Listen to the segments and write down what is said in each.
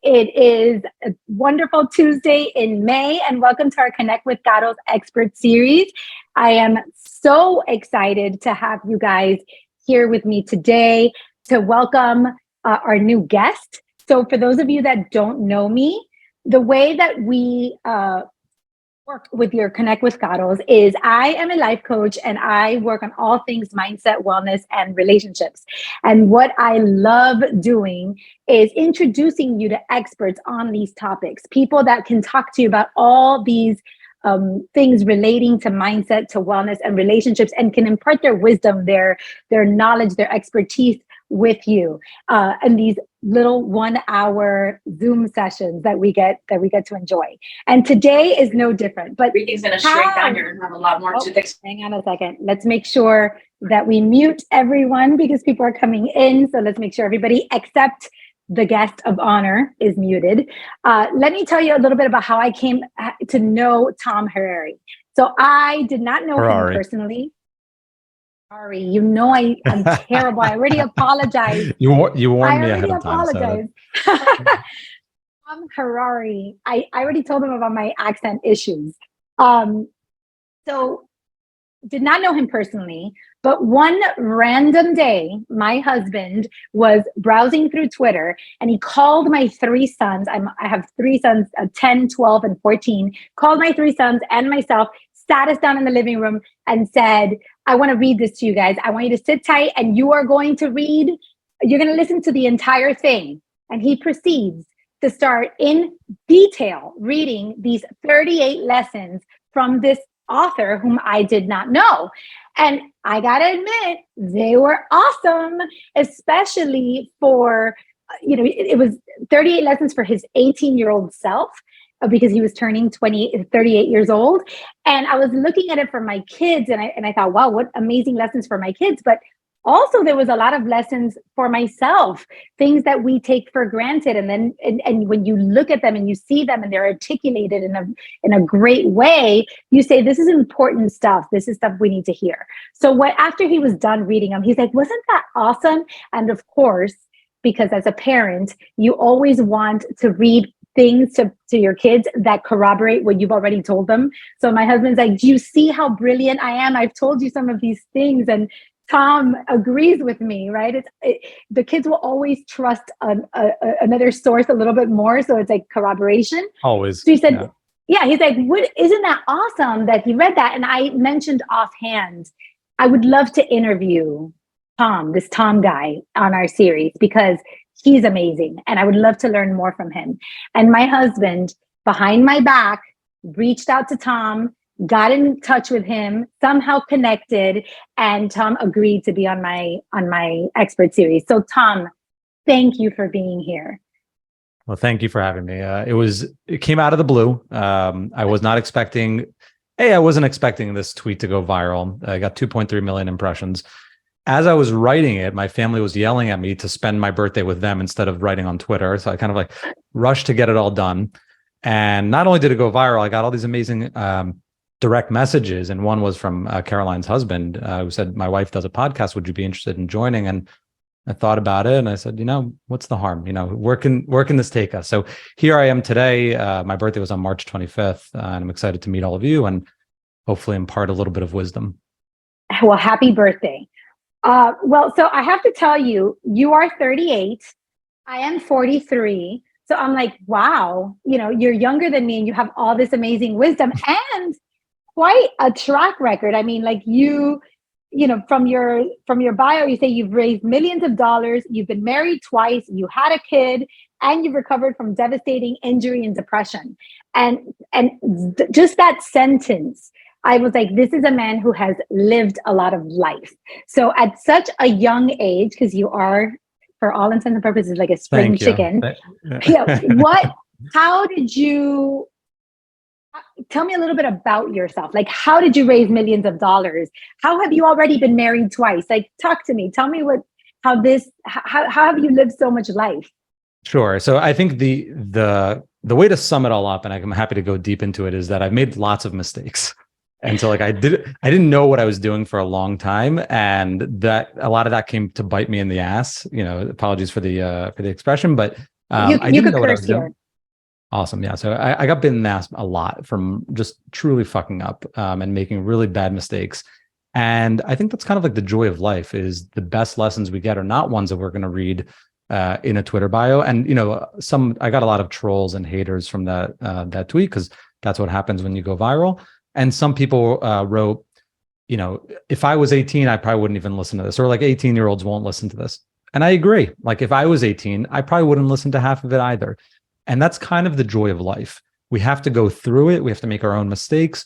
It is a wonderful Tuesday in May, and welcome to our Connect with Gatos Expert Series. I am so excited to have you guys here with me today to welcome our new guest. So for those of you that don't know me, the way that we work with your Connect with Gatos is I am a life coach and I work on all things mindset, wellness, and relationships. And what I love doing is introducing you to experts on these topics, people that can talk to you about all these things relating to mindset, to wellness, and relationships, and can impart their wisdom, their knowledge, their expertise with you in these little 1 hour Zoom sessions that we get to enjoy. And today is no different. But everything's gonna shrink down here and have a lot more to this. Hang on a second. Let's make sure that we mute everyone because people are coming in. So let's make sure everybody except the guest of honor is muted. Let me tell you a little bit about how I came to know Tom Harari. So I did not know him personally. Sorry, you know I'm terrible. I already apologize. You warned me ahead of time. I already apologize. Harari. I already told him about my accent issues. So did not know him personally, but one random day, my husband was browsing through Twitter and he called my three sons. I have three sons, 10, 12, and 14, called my three sons and myself, sat us down in the living room and said, I want to read this to you guys. I want you to sit tight and you're going to listen to the entire thing. And he proceeds to start in detail reading these 38 lessons from this author whom I did not know. And I got to admit, they were awesome, especially for, it was 38 lessons for his 18-year-old self, because he was turning 38 years old. And I was looking at it for my kids and I thought, wow, what amazing lessons for my kids. But also there was a lot of lessons for myself, things that we take for granted. And then, and when you look at them and you see them and they're articulated in a great way, you say, this is important stuff. This is stuff we need to hear. So after he was done reading them, he's like, wasn't that awesome? And of course, because as a parent, you always want to read things to your kids that corroborate what you've already told them. So my husband's like, do you see how brilliant I am? I've told you some of these things. And Tom agrees with me, right? The kids will always trust another source a little bit more. So it's like corroboration. Always. So he said, yeah, he's like, isn't that awesome that he read that? And I mentioned offhand, I would love to interview Tom, this Tom guy on our series, because he's amazing. And I would love to learn more from him. And my husband, behind my back, reached out to Tom, got in touch with him, somehow connected, and Tom agreed to be on my expert series. So Tom, thank you for being here. Well, thank you for having me. It came out of the blue. I wasn't expecting this tweet to go viral. I got 2.3 million impressions. As I was writing it, my family was yelling at me to spend my birthday with them instead of writing on Twitter. So I kind of rushed to get it all done. And not only did it go viral, I got all these amazing direct messages. And one was from Caroline's husband who said, my wife does a podcast. Would you be interested in joining? And I thought about it and I said, what's the harm? Where can this take us? So here I am today. My birthday was on March 25th. And I'm excited to meet all of you and hopefully impart a little bit of wisdom. Well, happy birthday. So I have to tell you, you are 38. I am 43. So I'm like, wow, you're younger than me and you have all this amazing wisdom and quite a track record. I mean, like from your bio, you say you've raised millions of dollars, you've been married twice, you had a kid, and you've recovered from devastating injury and depression. And just that sentence, I was like, this is a man who has lived a lot of life. So at such a young age, because you are, for all intents and purposes, like a spring chicken. How did you, tell me a little bit about yourself. Like, how did you raise millions of dollars? How have you already been married twice? Like, talk to me. Tell me how have you lived so much life? Sure. So I think the way to sum it all up, and I'm happy to go deep into it, is that I've made lots of mistakes. And so I didn't know what I was doing for a long time. And that a lot of that came to bite me in the ass, apologies for the expression, but You I didn't could know what I curse was here. doing. Awesome. Yeah. So I got bitten in the ass a lot from just truly fucking up and making really bad mistakes. And I think that's kind of like the joy of life is the best lessons we get are not ones that we're going to read in a Twitter bio. And, I got a lot of trolls and haters from that tweet because that's what happens when you go viral. And some people wrote, if I was 18, I probably wouldn't even listen to this, or like 18-year-olds won't listen to this. And I agree. Like if I was 18, I probably wouldn't listen to half of it either. And that's kind of the joy of life. We have to go through it. We have to make our own mistakes.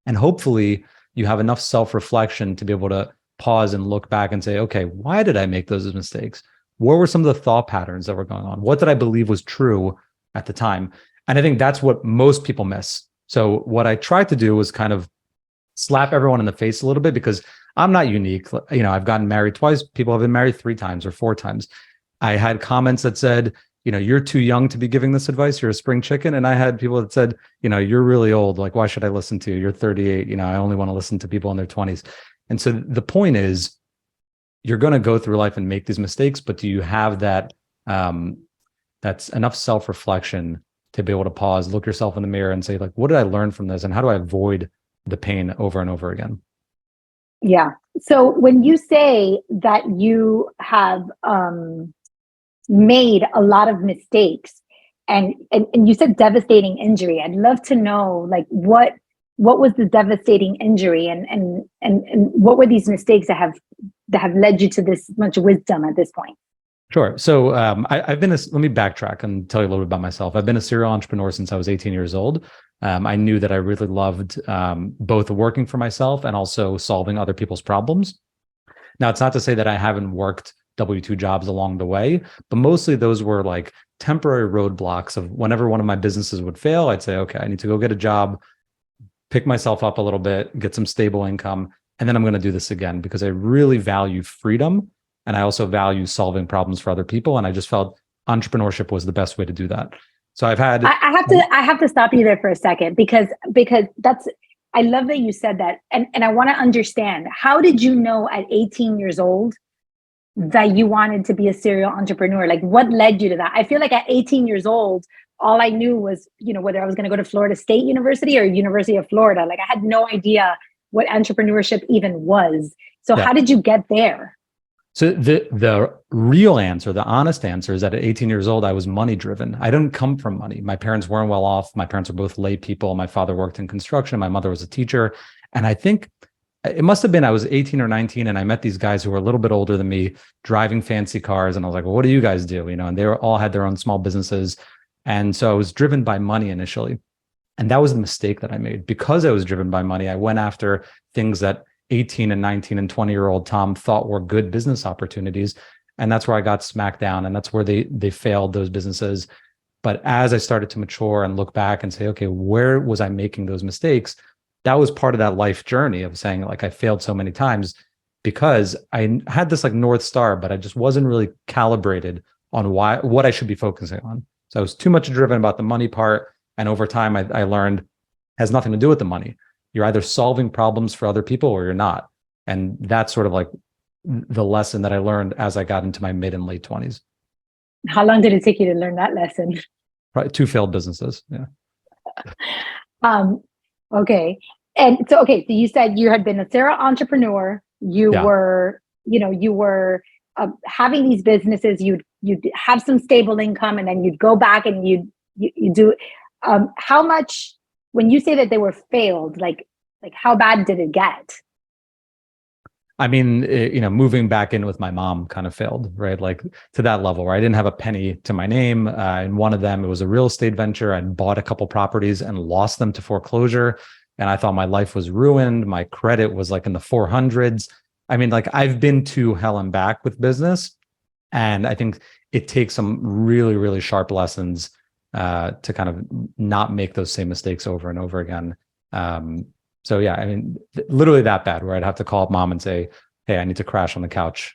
And hopefully you have enough self-reflection to be able to pause and look back and say, okay, why did I make those mistakes? What were some of the thought patterns that were going on? What did I believe was true at the time? And I think that's what most people miss. So what I tried to do was kind of slap everyone in the face a little bit because I'm not unique. I've gotten married twice. People have been married 3 times or 4 times. I had comments that said, you're too young to be giving this advice. You're a spring chicken. And I had people that said, you're really old. Like, why should I listen to you? You're 38. I only want to listen to people in their 20s. And so the point is, you're going to go through life and make these mistakes, but do you have that, that's enough self-reflection to be able to pause, look yourself in the mirror and say, like, what did I learn from this? And how do I avoid the pain over and over again? Yeah. So when you say that you have made a lot of mistakes and you said devastating injury, I'd love to know like what was the devastating injury and what were these mistakes that have led you to this much wisdom at this point? Sure. So let me backtrack and tell you a little bit about myself. I've been a serial entrepreneur since I was 18 years old. I knew that I really loved both working for myself and also solving other people's problems. Now, it's not to say that I haven't worked W-2 jobs along the way, but mostly those were like temporary roadblocks of whenever one of my businesses would fail, I'd say, okay, I need to go get a job, pick myself up a little bit, get some stable income, and then I'm going to do this again because I really value freedom. And I also value solving problems for other people. And I just felt entrepreneurship was the best way to do that. So I've had. I have to stop you there for a second because that's. I love that you said that, and I want to understand. How did you know at 18 years old that you wanted to be a serial entrepreneur? Like, what led you to that? I feel like at 18 years old, all I knew was, whether I was going to go to Florida State University or University of Florida. Like, I had no idea what entrepreneurship even was. So, How did you get there? So the real answer, the honest answer is that at 18 years old, I was money driven. I didn't come from money. My parents weren't well off. My parents were both lay people. My father worked in construction. My mother was a teacher. And I think it must have been I was 18 or 19 and I met these guys who were a little bit older than me driving fancy cars. And I was like, well, what do you guys do? And they all had their own small businesses. And so I was driven by money initially. And that was the mistake that I made. Because I was driven by money, I went after things that 18 and 19 and 20-year-old Tom thought were good business opportunities. And that's where I got smacked down. And that's where they failed those businesses. But as I started to mature and look back and say, okay, where was I making those mistakes? That was part of that life journey of saying, like, I failed so many times because I had this like North Star, but I just wasn't really calibrated on what I should be focusing on. So I was too much driven about the money part. And over time, I learned it has nothing to do with the money. You're either solving problems for other people or you're not. And that's sort of like the lesson that I learned as I got into my mid and late 20s. How long did it take you to learn that lesson? Probably 2 failed businesses. Yeah. Okay. And so you said you had been a serial entrepreneur. You were having these businesses. You'd have some stable income, and then you'd go back and you do. How much? When you say that they were failed, like how bad did it get? I mean, moving back in with my mom kind of failed, right? Like to that level where I didn't have a penny to my name. And one of them, it was a real estate venture. I bought a couple properties and lost them to foreclosure. And I thought my life was ruined. My credit was like in the 400s. I mean, like I've been to hell and back with business. And I think it takes some really, really sharp lessons to kind of not make those same mistakes over and over again. So yeah, I mean, literally that bad where I'd have to call up mom and say, hey, I need to crash on the couch.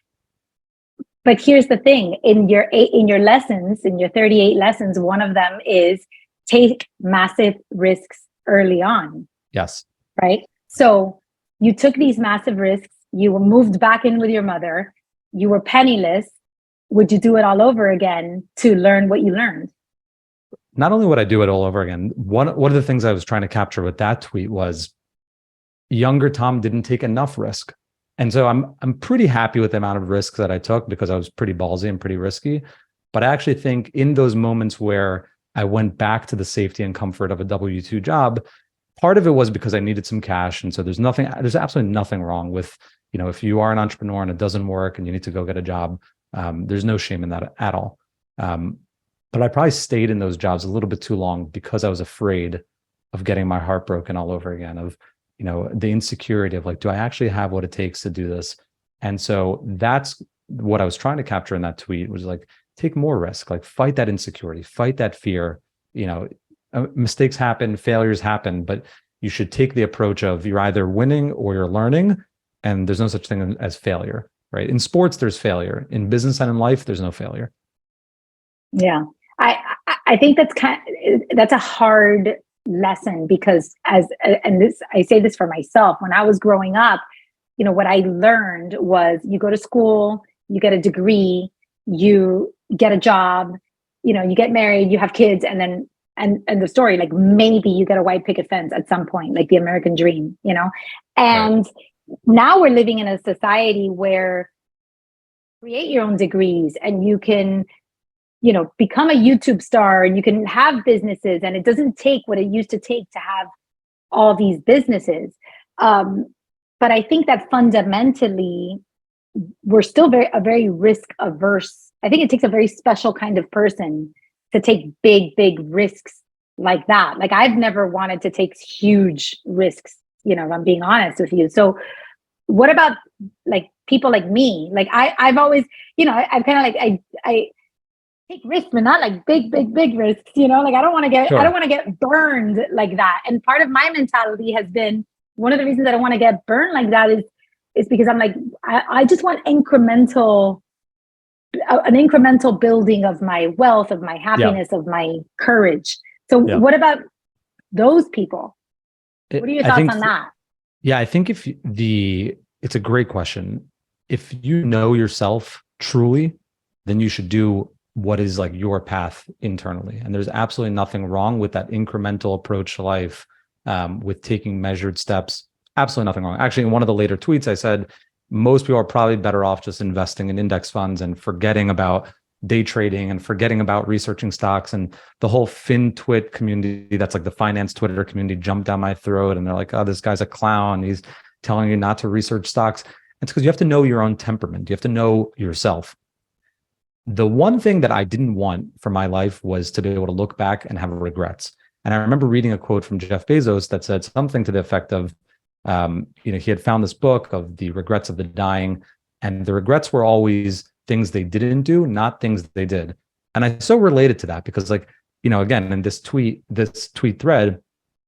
But here's the thing, in your lessons, in your 38 lessons, one of them is take massive risks early on. Yes. Right. So you took these massive risks, you were moved back in with your mother, you were penniless, would you do it all over again to learn what you learned? Not only would I do it all over again, one of the things I was trying to capture with that tweet was younger Tom didn't take enough risk. And so I'm pretty happy with the amount of risk that I took because I was pretty ballsy and pretty risky. But I actually think in those moments where I went back to the safety and comfort of a W-2 job, part of it was because I needed some cash. And so there's absolutely nothing wrong with, if you are an entrepreneur and it doesn't work and you need to go get a job, there's no shame in that at all. But I probably stayed in those jobs a little bit too long because I was afraid of getting my heart broken all over again, of, the insecurity of like, do I actually have what it takes to do this? And so that's what I was trying to capture in that tweet, was like, take more risk, like fight that insecurity, fight that fear. Mistakes happen, failures happen, but you should take the approach of you're either winning or you're learning, and there's no such thing as failure, right? In sports, there's failure. In business and in life, there's no failure. Yeah. I think that's a hard lesson because I say this for myself, when I was growing up, what I learned was you go to school, you get a degree, you get a job, you get married, you have kids, and then and the story, like maybe you get a white picket fence at some point, like the American dream, and now we're living in a society where create your own degrees and you can become a YouTube star and you can have businesses, and it doesn't take what it used to take to have all these businesses. But I think that fundamentally, we're still very risk averse. I think it takes a very special kind of person to take big risks like that. Like I've never wanted to take huge risks, if I'm being honest with you. So what about like people like me? Like I've always, I've kind of like, I take risks, but not like big risks, like I don't want to get burned like that. And part of my mentality has been, one of the reasons I don't want to get burned like that is because I'm like, I just want an incremental building of my wealth, of my happiness, of my courage. So what about those people? What are your thoughts on that? Yeah, I think it's a great question. If you know yourself truly, then you should do what is like your path internally. And there's absolutely nothing wrong with that incremental approach to life, with taking measured steps. Absolutely nothing wrong. Actually, in one of the later tweets, I said, most people are probably better off just investing in index funds and forgetting about day trading and forgetting about researching stocks. And the whole FinTwit community, that's like the finance Twitter community, jumped down my throat. And they're like, oh, this guy's a clown. He's telling you not to research stocks. It's because you have to know your own temperament. You have to know yourself. The one thing that I didn't want for my life was to be able to look back and have regrets. And I remember reading a quote from Jeff Bezos that said something to the effect of, he had found this book of the regrets of the dying, and the regrets were always things they didn't do, not things they did. And I so related to that because, like, again, in this tweet thread,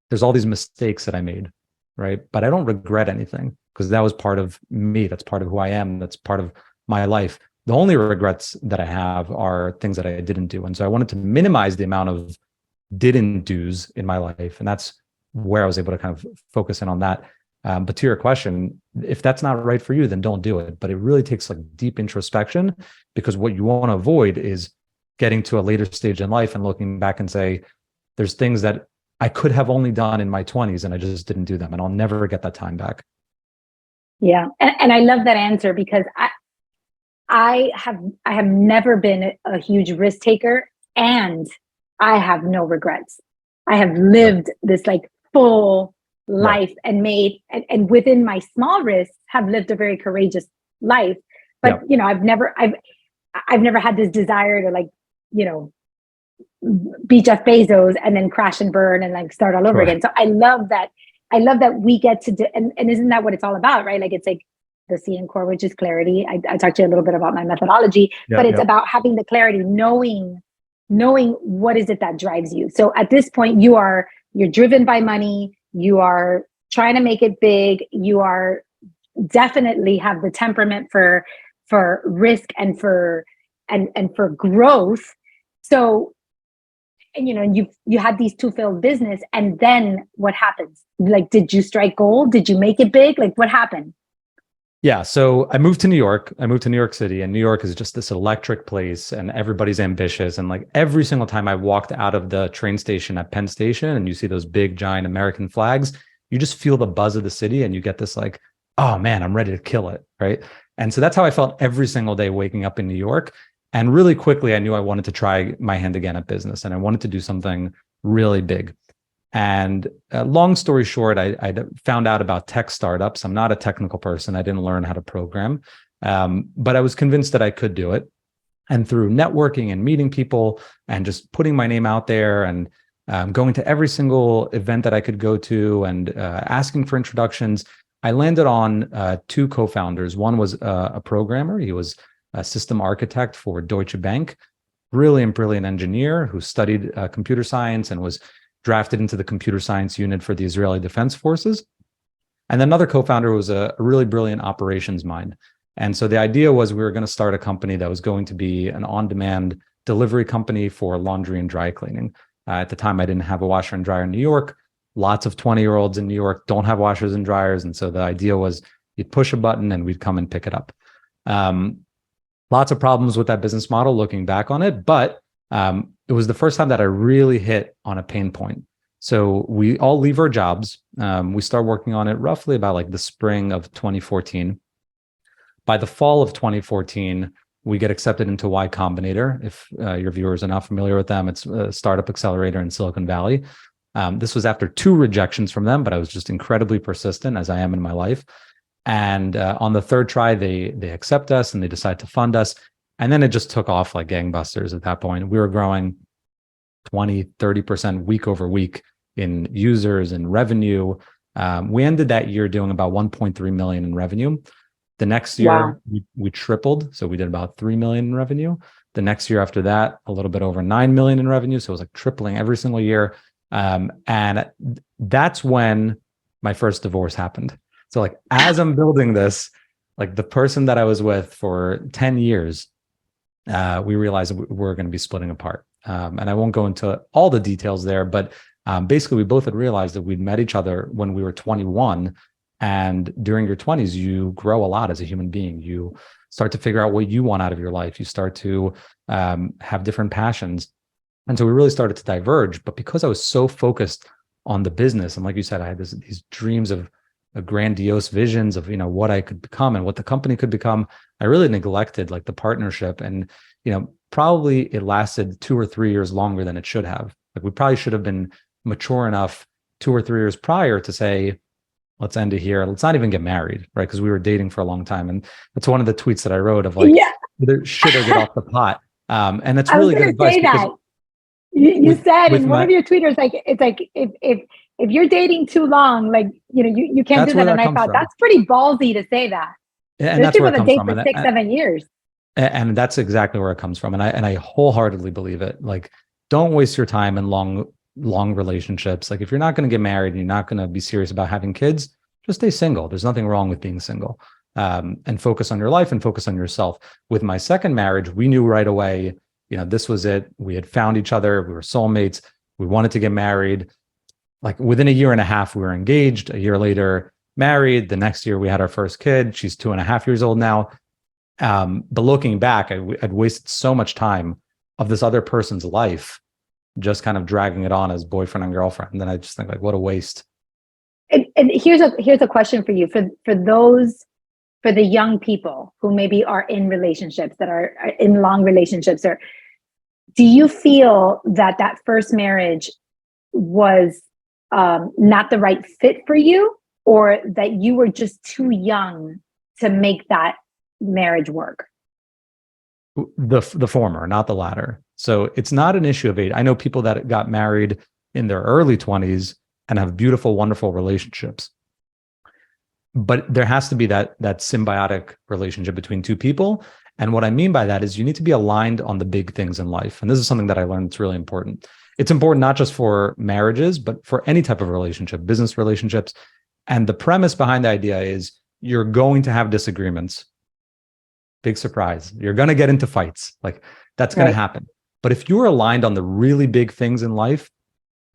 there's all these mistakes that I made, right? But I don't regret anything because that was part of me. That's part of who I am. That's part of my life. The only regrets that I have are things that I didn't do. And so I wanted to minimize the amount of didn't do's in my life. And that's where I was able to kind of focus in on that. But to your question, if that's not right for you, then don't do it. But it really takes like deep introspection, because what you want to avoid is getting to a later stage in life and looking back and say, there's things that I could have only done in my 20s and I just didn't do them. And I'll never get that time back. Yeah. And I love that answer because I have never been a huge risk taker, and I have no regrets. I have lived this like full life and made, and within my small risks have lived a very courageous life. But, I've never had this desire to like, be Jeff Bezos and then crash and burn and like start all over again. So I love that we get to do, and isn't that what it's all about, right? Like it's like the C in core, which is clarity. I talked to you a little bit about my methodology, but it's about having the clarity, knowing what is it that drives you. So at this point, you're driven by money. You are trying to make it big. You are definitely have the temperament for risk and for growth. So, and you had these two failed business, and then what happens? Like, did you strike gold? Did you make it big? Like, what happened? Yeah. So I moved to New York. I moved to New York City, and New York is just this electric place, and everybody's ambitious. And like every single time I walked out of the train station at Penn Station and you see those big, giant American flags, you just feel the buzz of the city and you get this like, oh man, I'm ready to kill it. Right. And so that's how I felt every single day waking up in New York. And really quickly, I knew I wanted to try my hand again at business, and I wanted to do something really big. And long story short, I found out about tech startups. I'm not a technical person. I didn't learn how to program, but I was convinced that I could do it. And through networking and meeting people and just putting my name out there and going to every single event that I could go to and asking for introductions, I landed on two co-founders. One was a programmer. He was a system architect for Deutsche Bank, brilliant engineer who studied computer science and was drafted into the computer science unit for the Israeli Defense Forces. And another co-founder was a really brilliant operations mind. And so the idea was we were going to start a company that was going to be an on-demand delivery company for laundry and dry cleaning. At the time, I didn't have a washer and dryer in New York. Lots of 20-year-olds in New York don't have washers and dryers. And so the idea was you'd push a button and we'd come and pick it up. Lots of problems with that business model looking back on it, but it was the first time that I really hit on a pain point. So we all leave our jobs. We start working on it roughly about like the spring of 2014. By the fall of 2014, we get accepted into Y Combinator. If your viewers are not familiar with them, it's a startup accelerator in Silicon Valley. This was after 2 rejections from them, but I was just incredibly persistent, as I am in my life. And on the 3rd try, they accept us and they decide to fund us. And then it just took off like gangbusters at that point. We were growing 20, 30% week over week in users and revenue. We ended that year doing about 1.3 million in revenue. The next year, we tripled. So we did about 3 million in revenue. The next year after that, a little bit over 9 million in revenue. So it was like tripling every single year. And that's when my first divorce happened. So like, as I'm building this, like the person that I was with for 10 years, we realized we're going to be splitting apart. And I won't go into all the details there, but basically we both had realized that we'd met each other when we were 21. And during your 20s, you grow a lot as a human being. You start to figure out what you want out of your life. You start to have different passions. And so we really started to diverge. But because I was so focused on the business, and like you said, I had these dreams of grandiose visions of, what I could become and what the company could become, I really neglected like the partnership. And, probably it lasted 2 or 3 years longer than it should have. Like we probably should have been mature enough 2 or 3 years prior to say, let's end it here. Let's not even get married, right? Because we were dating for a long time. And that's one of the tweets that I wrote of like, should I get off the pot? And that's really good advice. You said in one of your tweeters, like, it's like, if you're dating too long, like, you can't do that. And I thought that's pretty ballsy to say that. And that's where it comes from. For 6-7 years. And that's exactly where it comes from. And I wholeheartedly believe it. Like, don't waste your time in long relationships. Like if you're not going to get married and you're not going to be serious about having kids, just stay single. There's nothing wrong with being single, and focus on your life and focus on yourself. With my second marriage, we knew right away, this was it. We had found each other. We were soulmates. We wanted to get married. Like within a year and a half, we were engaged. A year later, married. The next year we had our first kid. She's 2.5 years old now. But looking back, I'd wasted so much time of this other person's life, just kind of dragging it on as boyfriend and girlfriend. And then I just think like, what a waste. And here's a question for you, for the young people who maybe are in relationships, that are in long relationships, or do you feel that first marriage was not the right fit for you, or that you were just too young to make that marriage work? The former, not the latter. So it's not an issue of age. I know people that got married in their early 20s and have beautiful, wonderful relationships. But there has to be that symbiotic relationship between two people. And what I mean by that is you need to be aligned on the big things in life. And this is something that I learned that's really important. It's important not just for marriages, but for any type of relationship, business relationships. And the premise behind the idea is you're going to have disagreements. Big surprise. You're going to get into fights. Like that's going to happen. But if you're aligned on the really big things in life,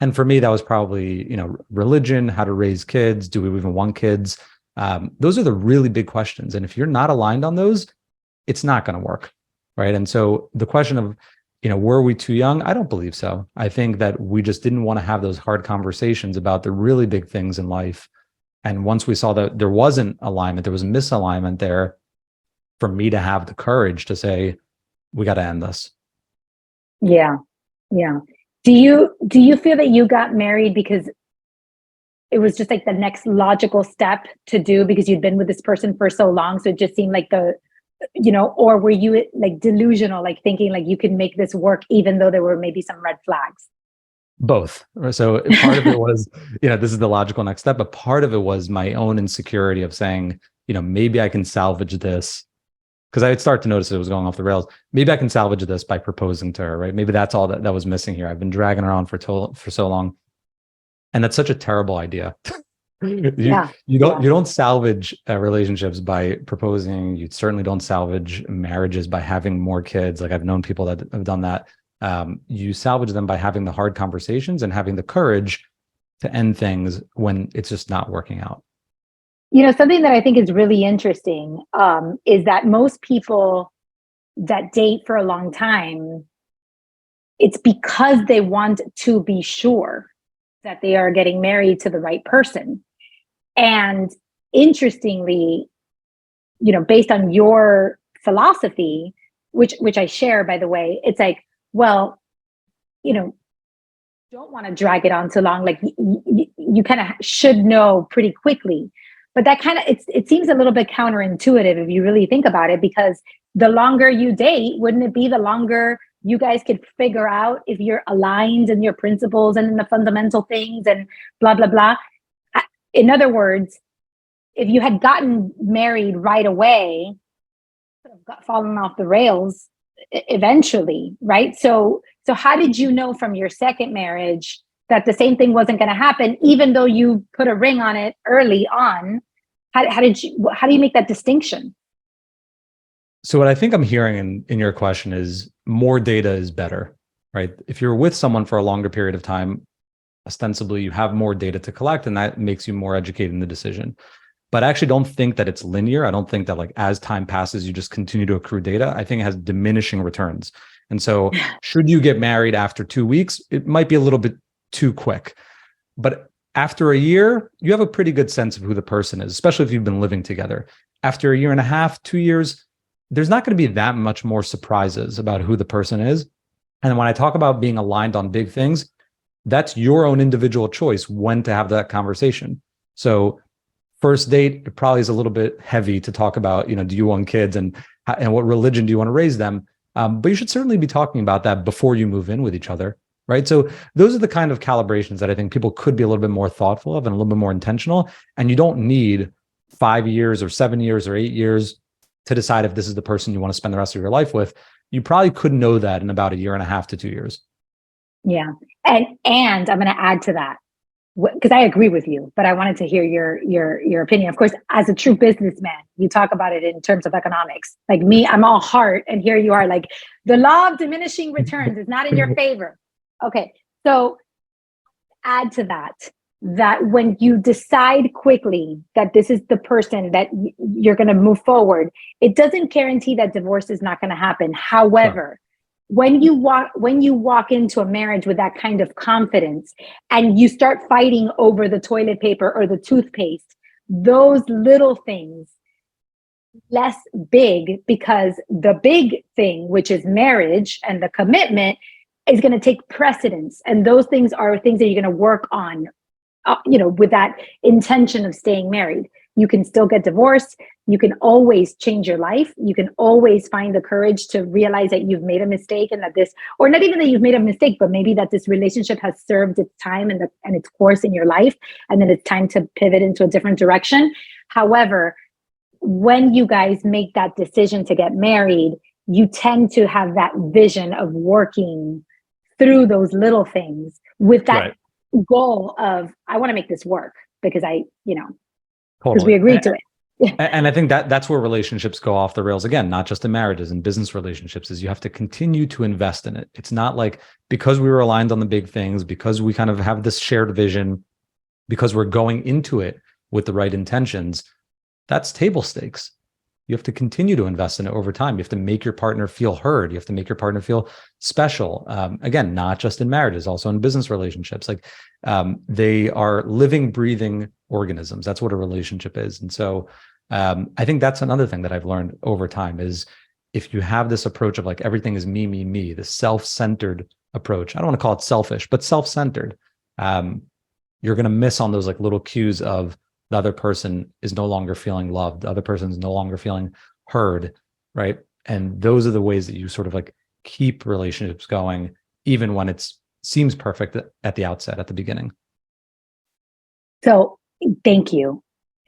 and for me, that was probably, religion, how to raise kids. Do we even want kids? Those are the really big questions. And if you're not aligned on those, it's not going to work. Right. And so the question of, were we too young? I don't believe so. I think that we just didn't want to have those hard conversations about the really big things in life. And once we saw that there wasn't alignment, there was misalignment there, for me to have the courage to say, we got to end this. Yeah. Yeah. Do you feel that you got married because it was just like the next logical step to do because you'd been with this person for so long? So it just seemed like or were you like delusional, like thinking like you could make this work even though there were maybe some red flags? Both. So part of it was, this is the logical next step, but part of it was my own insecurity of saying, maybe I can salvage this, because I would start to notice it was going off the rails. Maybe I can salvage this by proposing to her, right? Maybe that's all that was missing here. I've been dragging her on for so long. And that's such a terrible idea. You don't salvage relationships by proposing. You certainly don't salvage marriages by having more kids. Like I've known people that have done that. You salvage them by having the hard conversations and having the courage to end things when it's just not working out. Something that I think is really interesting is that most people that date for a long time, it's because they want to be sure that they are getting married to the right person. And interestingly, based on your philosophy, which I share, by the way, it's like, well, don't want to drag it on too long. Like you kind of should know pretty quickly. But that kind of, it seems a little bit counterintuitive if you really think about it, because the longer you date, wouldn't it be the longer you guys could figure out if you're aligned in your principles and in the fundamental things and blah, blah, blah. In other words, if you had gotten married right away, could have fallen off the rails eventually, right? So how did you know from your second marriage that the same thing wasn't going to happen, even though you put a ring on it early on? How do you make that distinction? So what I think I'm hearing in your question is more data is better, right? If you're with someone for a longer period of time, ostensibly you have more data to collect, and that makes you more educated in the decision. But I actually don't think that it's linear. I don't think that like as time passes, you just continue to accrue data. I think it has diminishing returns. And so should you get married after 2 weeks, it might be a little bit too quick. But after a year, you have a pretty good sense of who the person is, especially if you've been living together. After a year and a half, 2 years, there's not going to be that much more surprises about who the person is. And when I talk about being aligned on big things, that's your own individual choice when to have that conversation. So first date, it probably is a little bit heavy to talk about, do you want kids and what religion do you want to raise them? But you should certainly be talking about that before you move in with each other, right? So those are the kind of calibrations that I think people could be a little bit more thoughtful of and a little bit more intentional. And you don't need 5 years or 7 years or 8 years to decide if this is the person you want to spend the rest of your life with. You probably could know that in about a year and a half to 2 years. Yeah. And I'm going to add to that, because I agree with you, but I wanted to hear your opinion. Of course, as a true businessman, you talk about it in terms of economics. Like me, I'm all heart, and here you are like, the law of diminishing returns is not in your favor. Okay. So add to that when you decide quickly that this is the person that you're going to move forward, it doesn't guarantee that divorce is not going to happen. However, when you walk into a marriage with that kind of confidence and you start fighting over the toilet paper or the toothpaste, those little things less big, because the big thing, which is marriage and the commitment, is going to take precedence. And those things are things that you're going to work on, with that intention of staying married. You can still get divorced. You can always change your life. You can always find the courage to realize that you've made a mistake, and that or not even that you've made a mistake, but maybe that this relationship has served its time and its course in your life, and then it's time to pivot into a different direction. However, when you guys make that decision to get married, you tend to have that vision of working through those little things with that goal of, I want to make this work because because we agreed to it. And I think that's where relationships go off the rails again, not just in marriages and business relationships, is you have to continue to invest in it. It's not like because we were aligned on the big things, because we kind of have this shared vision, because we're going into it with the right intentions, that's table stakes. You have to continue to invest in it over time. You have to make your partner feel heard. You have to make your partner feel special. Again, not just in marriages, also in business relationships. Like they are living, breathing organisms. That's what a relationship is. And so I think that's another thing that I've learned over time is if you have this approach of like everything is me, the self-centered approach. I don't want to call it selfish, but self-centered. You're going to miss on those like little cues of the other person is no longer feeling loved. The other person is no longer feeling heard, right? And those are the ways that you sort of like keep relationships going, even when it seems perfect at the outset, at the beginning. So thank you.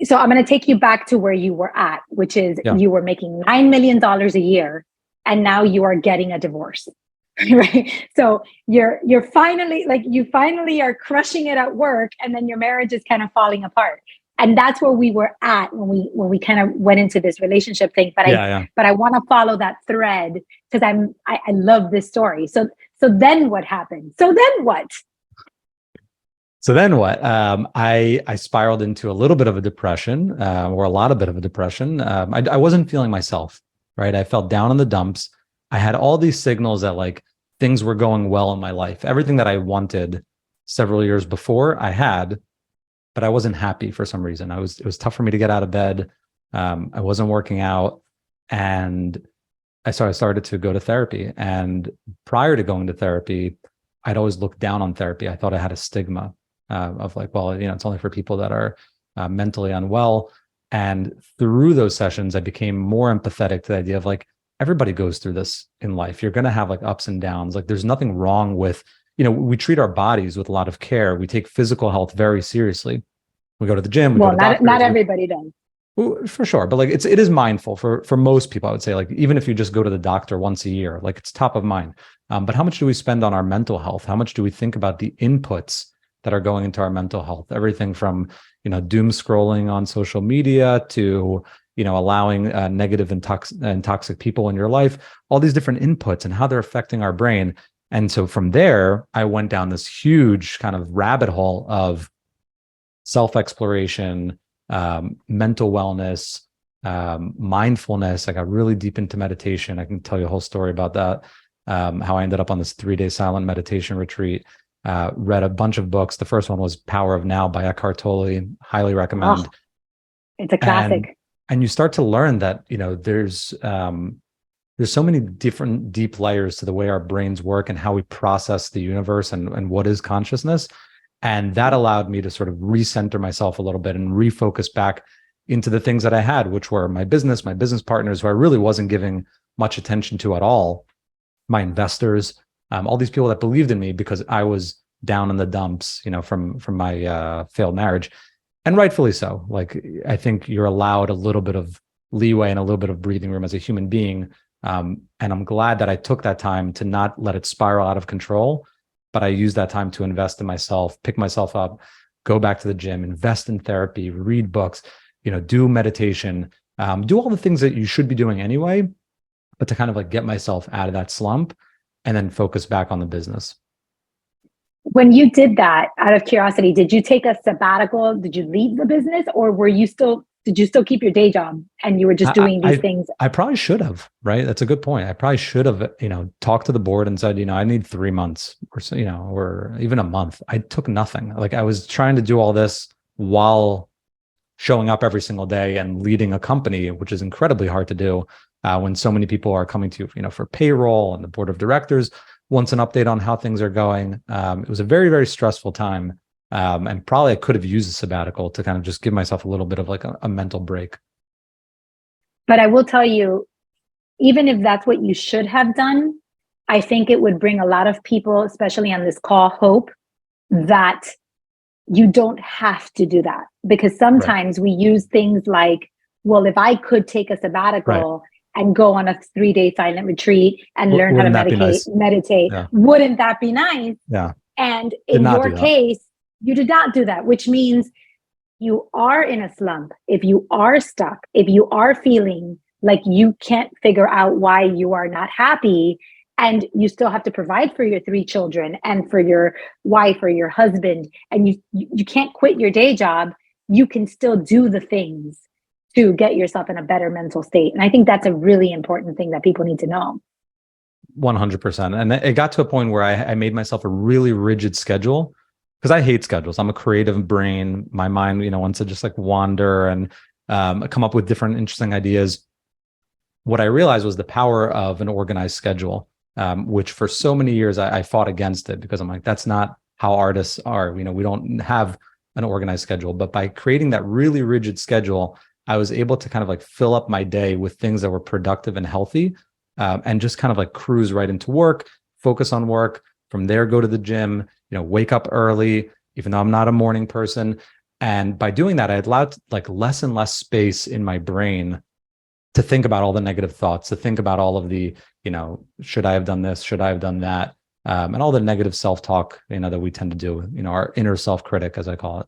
So I'm going to take you back to where you were at, which is you were making $9 million a year, and now you are getting a divorce, right? So you're finally like, you finally are crushing it at work, and then your marriage is kind of falling apart. And that's where we were at when we kind of went into this relationship thing. But I want to follow that thread because I love this story. So then what happened? So then what? I spiraled into a little bit of a depression, or a lot of bit of a depression. I wasn't feeling myself, right? I felt down in the dumps. I had all these signals that like things were going well in my life. Everything that I wanted several years before I had, but I wasn't happy for some reason. It was tough for me to get out of bed. I wasn't working out, and I started to go to therapy. And prior to going to therapy, I'd always looked down on therapy. I thought I had a stigma of like, well, it's only for people that are mentally unwell. And through those sessions, I became more empathetic to the idea of like, everybody goes through this in life. You're going to have like ups and downs. Like there's nothing wrong with, we treat our bodies with a lot of care. We take physical health very seriously. We go to the gym. Well, not everybody does. Well, for sure. But like, it is mindful for most people. I would say like, even if you just go to the doctor once a year, like it's top of mind. But how much do we spend on our mental health? How much do we think about the inputs that are going into our mental health? Everything from, doom scrolling on social media to, allowing negative and toxic people in your life, all these different inputs and how they're affecting our brain. And so from there, I went down this huge kind of rabbit hole of self-exploration, mental wellness, mindfulness. I got really deep into meditation. I can tell you a whole story about that. How I ended up on this 3-day silent meditation retreat. Read a bunch of books. The first one was Power of Now by Eckhart Tolle. Highly recommend. Oh, it's a classic. And you start to learn that, there's so many different deep layers to the way our brains work and how we process the universe and what is consciousness. And that allowed me to sort of recenter myself a little bit and refocus back into the things that I had, which were my business partners, who I really wasn't giving much attention to at all, my investors, all these people that believed in me because I was down in the dumps, from my failed marriage. And rightfully so. Like, I think you're allowed a little bit of leeway and a little bit of breathing room as a human being. And I'm glad that I took that time to not let it spiral out of control, but I used that time to invest in myself, pick myself up, go back to the gym, invest in therapy, read books, do meditation, do all the things that you should be doing anyway, but to kind of like get myself out of that slump and then focus back on the business. When you did that, out of curiosity, did you take a sabbatical? Did you leave the business, or did you still keep your day job and you were just doing these things? I probably should have, right? That's a good point. I probably should have, talked to the board and said, I need 3 months or so, or even a month. I took nothing. Like I was trying to do all this while showing up every single day and leading a company, which is incredibly hard to do when so many people are coming to you, for payroll, and the board of directors wants an update on how things are going. It was a very, very stressful time. And probably I could have used a sabbatical to kind of just give myself a little bit of like a mental break. But I will tell you, even if that's what you should have done, I think it would bring a lot of people, especially on this call, hope that you don't have to do that. Because sometimes we use things like, well, if I could take a sabbatical and go on a 3-day silent retreat and learn how to meditate, wouldn't that be nice? Yeah. And in your case, you did not do that, which means you are in a slump. If you are stuck, if you are feeling like you can't figure out why you are not happy, and you still have to provide for your 3 children and for your wife or your husband, and you can't quit your day job, you can still do the things to get yourself in a better mental state. And I think that's a really important thing that people need to know. 100%. And it got to a point where I made myself a really rigid schedule, because I hate schedules. I'm a creative brain. My mind, wants to just like wander and come up with different interesting ideas. What I realized was the power of an organized schedule, which for so many years I fought against it, because I'm like, that's not how artists are. We don't have an organized schedule. But by creating that really rigid schedule, I was able to kind of like fill up my day with things that were productive and healthy, and just kind of like cruise right into work, focus on work. From there, go to the gym, wake up early, even though I'm not a morning person. And by doing that, I allowed like less and less space in my brain to think about all the negative thoughts, to think about all of the, should I have done this? Should I have done that? And all the negative self-talk, that we tend to do, our inner self-critic, as I call it.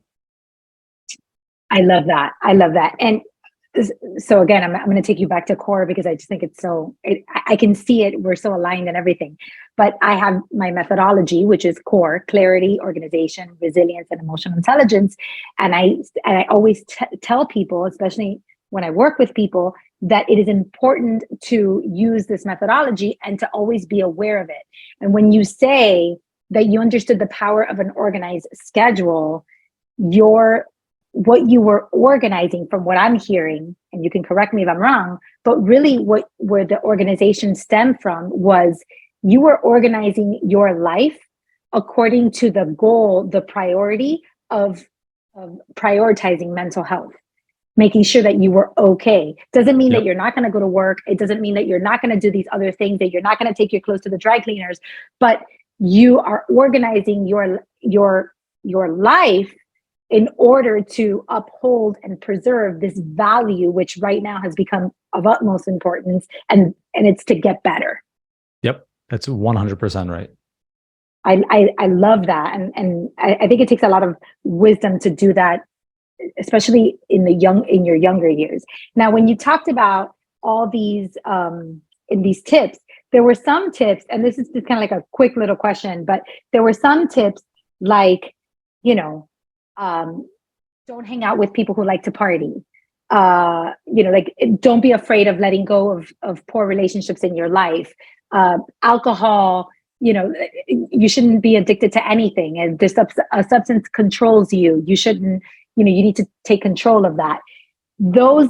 I love that. And so again, I'm going to take you back to core, because I just think I can see it. We're so aligned and everything, but I have my methodology, which is core: clarity, organization, resilience, and emotional intelligence. And I always tell people, especially when I work with people, that it is important to use this methodology and to always be aware of it. And when you say that you understood the power of an organized schedule, what you were organizing, from what I'm hearing, and you can correct me if I'm wrong, but really where the organization stemmed from was you were organizing your life according to the goal, the priority of prioritizing mental health, making sure that you were okay. Doesn't mean that you're not going to go to work. It doesn't mean that you're not going to do these other things, that you're not going to take your clothes to the dry cleaners, but you are organizing your life in order to uphold and preserve this value, which right now has become of utmost importance, and it's to get better. Yep, that's 100% right. I love that, and I think it takes a lot of wisdom to do that, especially in your younger years. Now, when you talked about all these in these tips, there were some tips, and this is just kind of like a quick little question, but there were some tips like, don't hang out with people who like to party. Like, don't be afraid of letting go of poor relationships in your life. Alcohol, you shouldn't be addicted to anything. And this a substance controls you. You shouldn't, you need to take control of that. Were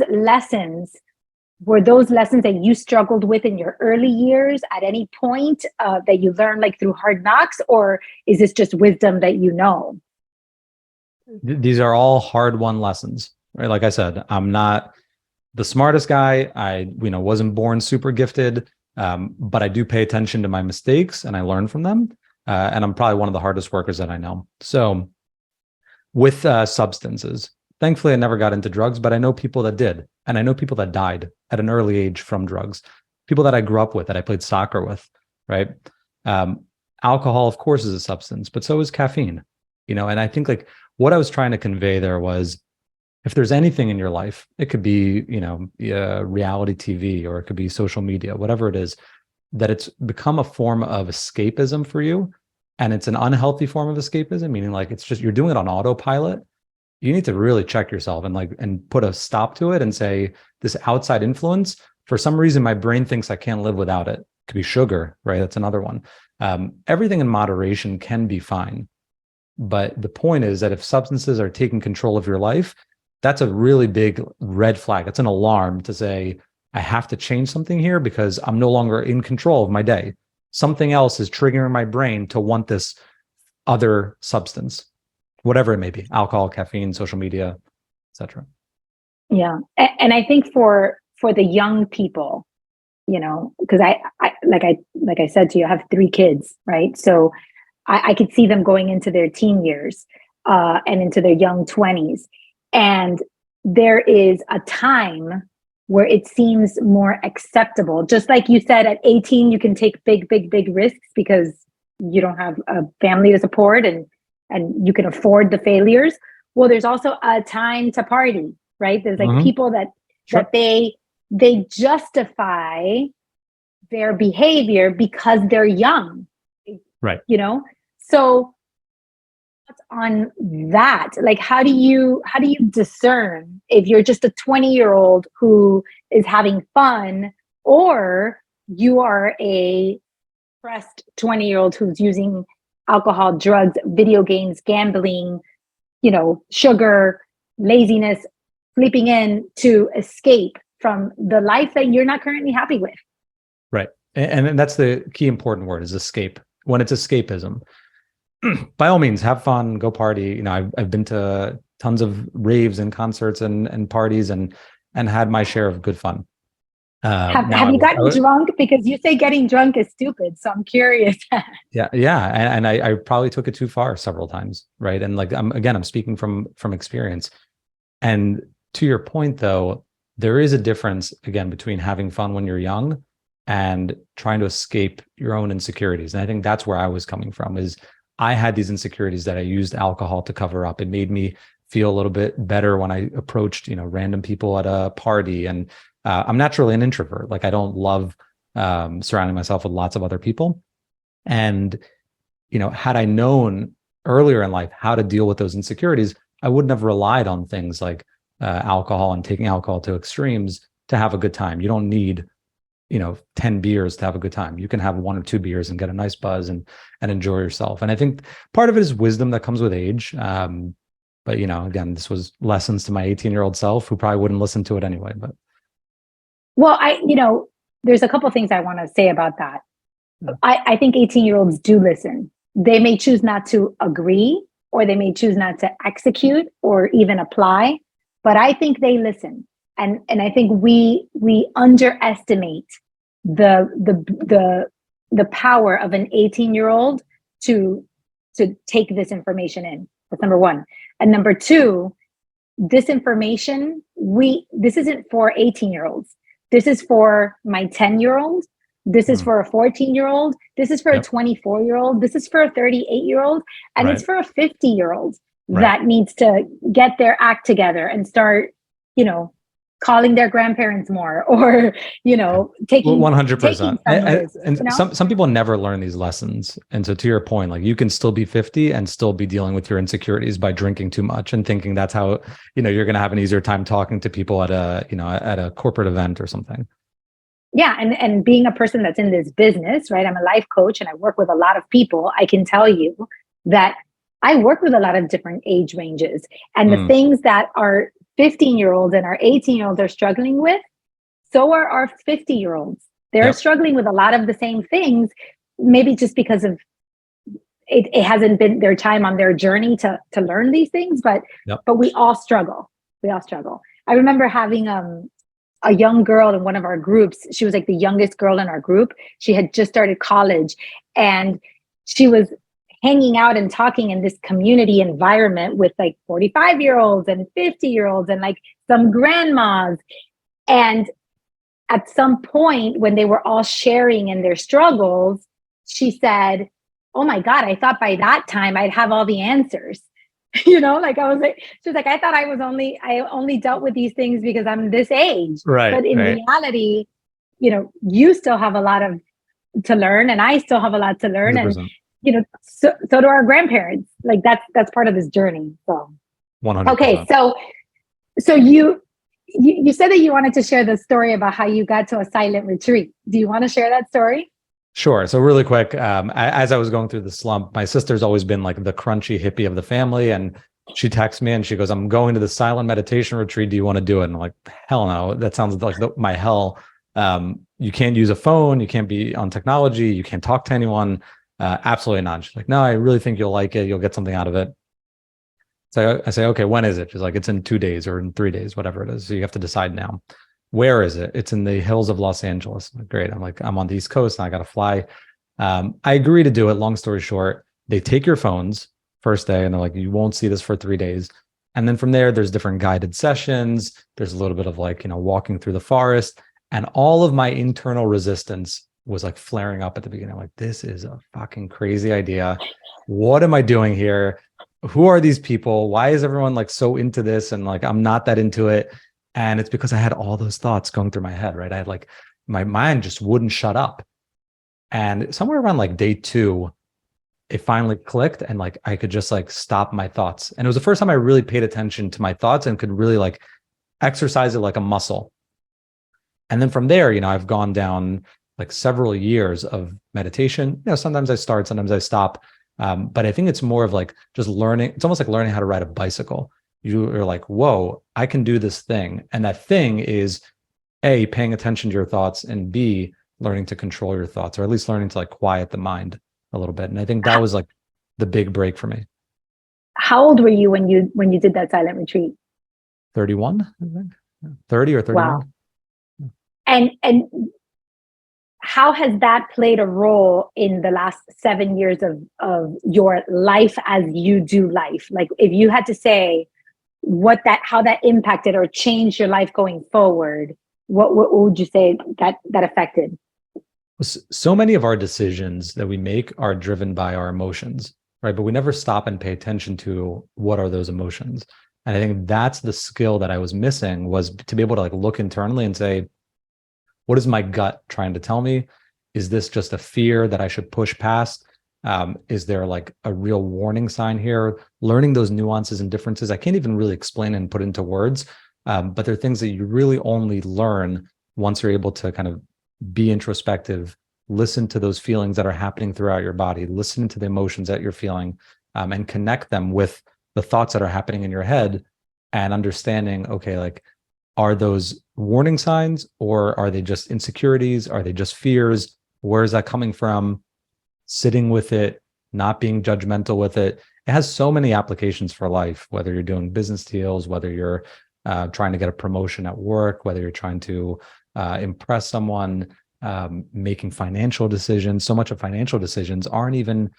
those lessons that you struggled with in your early years at any point, that you learned like through hard knocks, or is this just wisdom that you know? These are all hard-won lessons, right? Like I said, I'm not the smartest guy. I, wasn't born super gifted, but I do pay attention to my mistakes and I learn from them. And I'm probably one of the hardest workers that I know. So with substances, thankfully, I never got into drugs, but I know people that did. And I know people that died at an early age from drugs, people that I grew up with, that I played soccer with, right? Alcohol, of course, is a substance, but so is caffeine, and I think like what I was trying to convey there was, if there's anything in your life, it could be, reality TV, or it could be social media, whatever it is, that it's become a form of escapism for you. And it's an unhealthy form of escapism, meaning like, it's just, you're doing it on autopilot. You need to really check yourself and put a stop to it and say, this outside influence, for some reason, my brain thinks I can't live without it. It could be sugar, right? That's another one. Everything in moderation can be fine. But the point is that if substances are taking control of your life, that's a really big red flag. It's an alarm to say, I have to change something here, because I'm no longer in control of my day. Something else is triggering my brain to want this other substance, whatever it may be: alcohol, caffeine, social media, etc. Yeah. And I think for the young people, because I like I said to you, I have 3 kids, right? So I could see them going into their teen years and into their young 20s. And there is a time where it seems more acceptable. Just like you said, at 18, you can take big risks because you don't have a family to support and you can afford the failures. Well, there's also a time to party, right? There's like people that they justify their behavior because they're young. Right. So on that? Like, how do you discern if you're just a 20-year-old who is having fun, or you are a depressed 20-year-old who's using alcohol, drugs, video games, gambling, sugar, laziness, sleeping in to escape from the life that you're not currently happy with? Right. And that's the key important word, is escape. When it's escapism, by all means, have fun, go party. I've been to tons of raves and concerts and parties and had my share of good fun. Have you gotten drunk? Because you say getting drunk is stupid, so I'm curious. Yeah, and I probably took it too far several times, right? And like I'm speaking from experience. And to your point, though, there is a difference again between having fun when you're young and trying to escape your own insecurities. And I think that's where I was coming from. Is I had these insecurities that I used alcohol to cover up. It made me feel a little bit better when I approached, random people at a party. And I'm naturally an introvert. Like, I don't love surrounding myself with lots of other people. And, had I known earlier in life how to deal with those insecurities, I wouldn't have relied on things like alcohol and taking alcohol to extremes to have a good time. You don't need 10 beers to have a good time. You can have 1 or 2 beers and get a nice buzz and enjoy yourself. And I think part of it is wisdom that comes with age. But again, this was lessons to my 18-year-old self, who probably wouldn't listen to it anyway. But well, there's a couple of things I want to say about that. Yeah. I think 18-year-olds do listen. They may choose not to agree, or they may choose not to execute or even apply, but I think they listen. And I think we underestimate the power of an 18-year-old to take this information in. That's number one. And number two, this information, this isn't for 18-year-olds. This is for my 10-year-old. This is for a 14-year-old. This is for a 24-year-old. This is for a 38-year-old. And it's for a 50-year-old that needs to get their act together and start, calling their grandparents more, or taking 100%. And some people never learn these lessons. And so to your point, like, you can still be 50 and still be dealing with your insecurities by drinking too much and thinking that's how you're going to have an easier time talking to people at a corporate event or something. Yeah, and being a person that's in this business, right? I'm a life coach and I work with a lot of people. I can tell you that I work with a lot of different age ranges, and the things that our 15-year-olds and our 18-year-olds are struggling with, so are our 50-year-olds. They're struggling with a lot of the same things, maybe just because of it hasn't been their time on their journey to learn these things, but we all struggle. We all struggle. I remember having a young girl in one of our groups. She was like the youngest girl in our group. She had just started college, and she was hanging out and talking in this community environment with like 45-year-olds and 50-year-olds and like some grandmas. And at some point, when they were all sharing in their struggles, she said, "Oh my God, I thought by that time I'd have all the answers." She was like, I thought I only dealt with these things because I'm this age. Right. But in reality, you still have a lot to learn, and I still have a lot to learn. 100%. And so do our grandparents. Like, that's part of this journey. So 100%. Okay, so you said that you wanted to share the story about how you got to a silent retreat. Do you want to share that story? Sure. So really quick, as I was going through the slump, my sister's always been like the crunchy hippie of the family, and she texts me and she goes, "I'm going to the silent meditation retreat. Do you want to do it?" And I'm like, "Hell no! That sounds like my hell. You can't use a phone. You can't be on technology. You can't talk to anyone. Absolutely not." She's like, "No, I really think you'll like it. You'll get something out of it." So I say, "Okay, when is it?" She's like, "It's in 2 days or in 3 days, whatever it is. So you have to decide now." "Where is it?" "It's in the hills of Los Angeles." I'm like, "Great." I'm like, "I'm on the East Coast and I got to fly." I agree to do it. Long story short, they take your phones first day and they're like, "You won't see this for 3 days." And then from there, there's different guided sessions. There's a little bit of like, walking through the forest, and all of my internal resistance was like flaring up at the beginning. I'm like, this is a fucking crazy idea. What am I doing here? Who are these people? Why is everyone like so into this? And like, I'm not that into it. And it's because I had all those thoughts going through my head, right? I had like, my mind just wouldn't shut up. And somewhere around like day 2, it finally clicked, and like I could just like stop my thoughts. And it was the first time I really paid attention to my thoughts and could really like exercise it like a muscle. And then from there, I've gone down like several years of meditation. Sometimes I start, sometimes I stop. But I think it's more of like just learning. It's almost like learning how to ride a bicycle. You are like, whoa, I can do this thing. And that thing is A, paying attention to your thoughts, and B, learning to control your thoughts, or at least learning to like quiet the mind a little bit. And I think that was like the big break for me. How old were you when you did that silent retreat? 31, I think. 30 or 31. Wow. And how has that played a role in the last 7 years of your life as you do life? Like, if you had to say how that impacted or changed your life going forward, what would you say that affected? So many of our decisions that we make are driven by our emotions, right? But we never stop and pay attention to what are those emotions. And I think that's the skill that I was missing, was to be able to like look internally and say, what is my gut trying to tell me? Is this just a fear that I should push past? Is there like a real warning sign here? Learning those nuances and differences, I can't even really explain and put into words, but they're things that you really only learn once you're able to kind of be introspective, listen to those feelings that are happening throughout your body, listen to the emotions that you're feeling, and connect them with the thoughts that are happening in your head, and understanding, okay, like, are those warning signs, or are they just insecurities? Are they just fears? Where is that coming from? Sitting with it, not being judgmental with it. It has so many applications for life, whether you're doing business deals, whether you're trying to get a promotion at work, whether you're trying to impress someone, making financial decisions. So much of financial decisions aren't even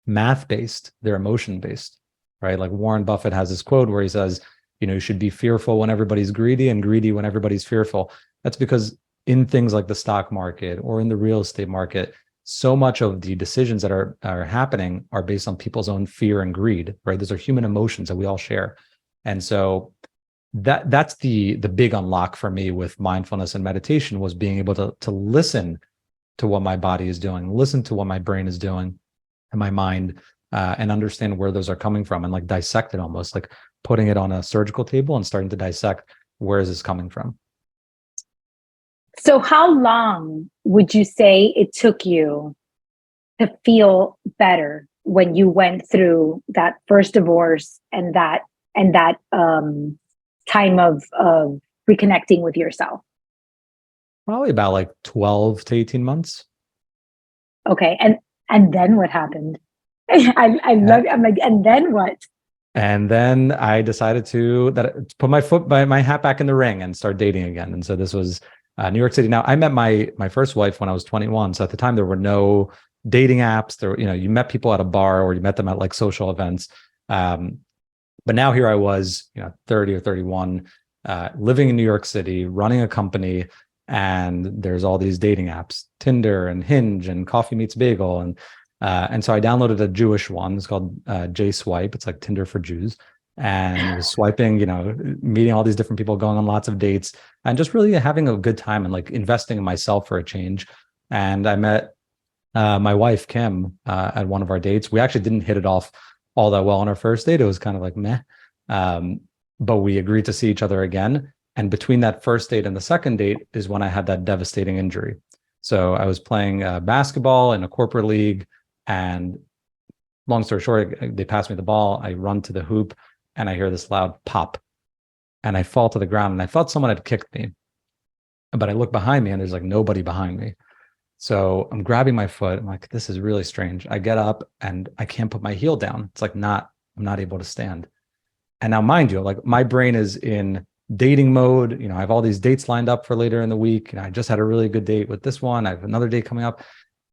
math-based, they're emotion-based, right? Like Warren Buffett has this quote where he says, you should be fearful when everybody's greedy, and greedy when everybody's fearful. That's because in things like the stock market or in the real estate market, so much of the decisions that are happening are based on people's own fear and greed, right? Those are human emotions that we all share. And so that's the big unlock for me with mindfulness and meditation, was being able to listen to what my body is doing, listen to what my brain is doing and my mind, and understand where those are coming from, and like dissect it, almost like putting it on a surgical table and starting to dissect, where is this coming from? So how long would you say it took you to feel better when you went through that first divorce and that time of reconnecting with yourself? Probably about like 12 to 18 months. Okay. And then what happened? I'm like, and then what? And then I decided to put my hat back in the ring and start dating again. And so this was New York City. Now, I met my first wife when I was 21. So at the time, there were no dating apps. There, you met people at a bar, or you met them at like social events. But now here I was, 30 or 31, living in New York City, running a company, and there's all these dating apps, Tinder and Hinge and Coffee Meets Bagel. And so I downloaded a Jewish one. It's called J Swipe. It's like Tinder for Jews. And was swiping, meeting all these different people, going on lots of dates, and just really having a good time and like investing in myself for a change. And I met my wife, Kim, at one of our dates. We actually didn't hit it off all that well on our first date. It was kind of like meh. But we agreed to see each other again. And between that first date and the second date is when I had that devastating injury. So I was playing basketball in a corporate league, and long story short, they passed me the ball. I run to the hoop, and I hear this loud pop, and I fall to the ground, and I thought someone had kicked me, but I look behind me and there's like nobody behind me. So I'm grabbing my foot. I'm like, this is really strange. I get up and I can't put my heel down. It's like I'm not able to stand. And now, mind you, like my brain is in dating mode. I have all these dates lined up for later in the week. I just had a really good date with this one. I have another date coming up,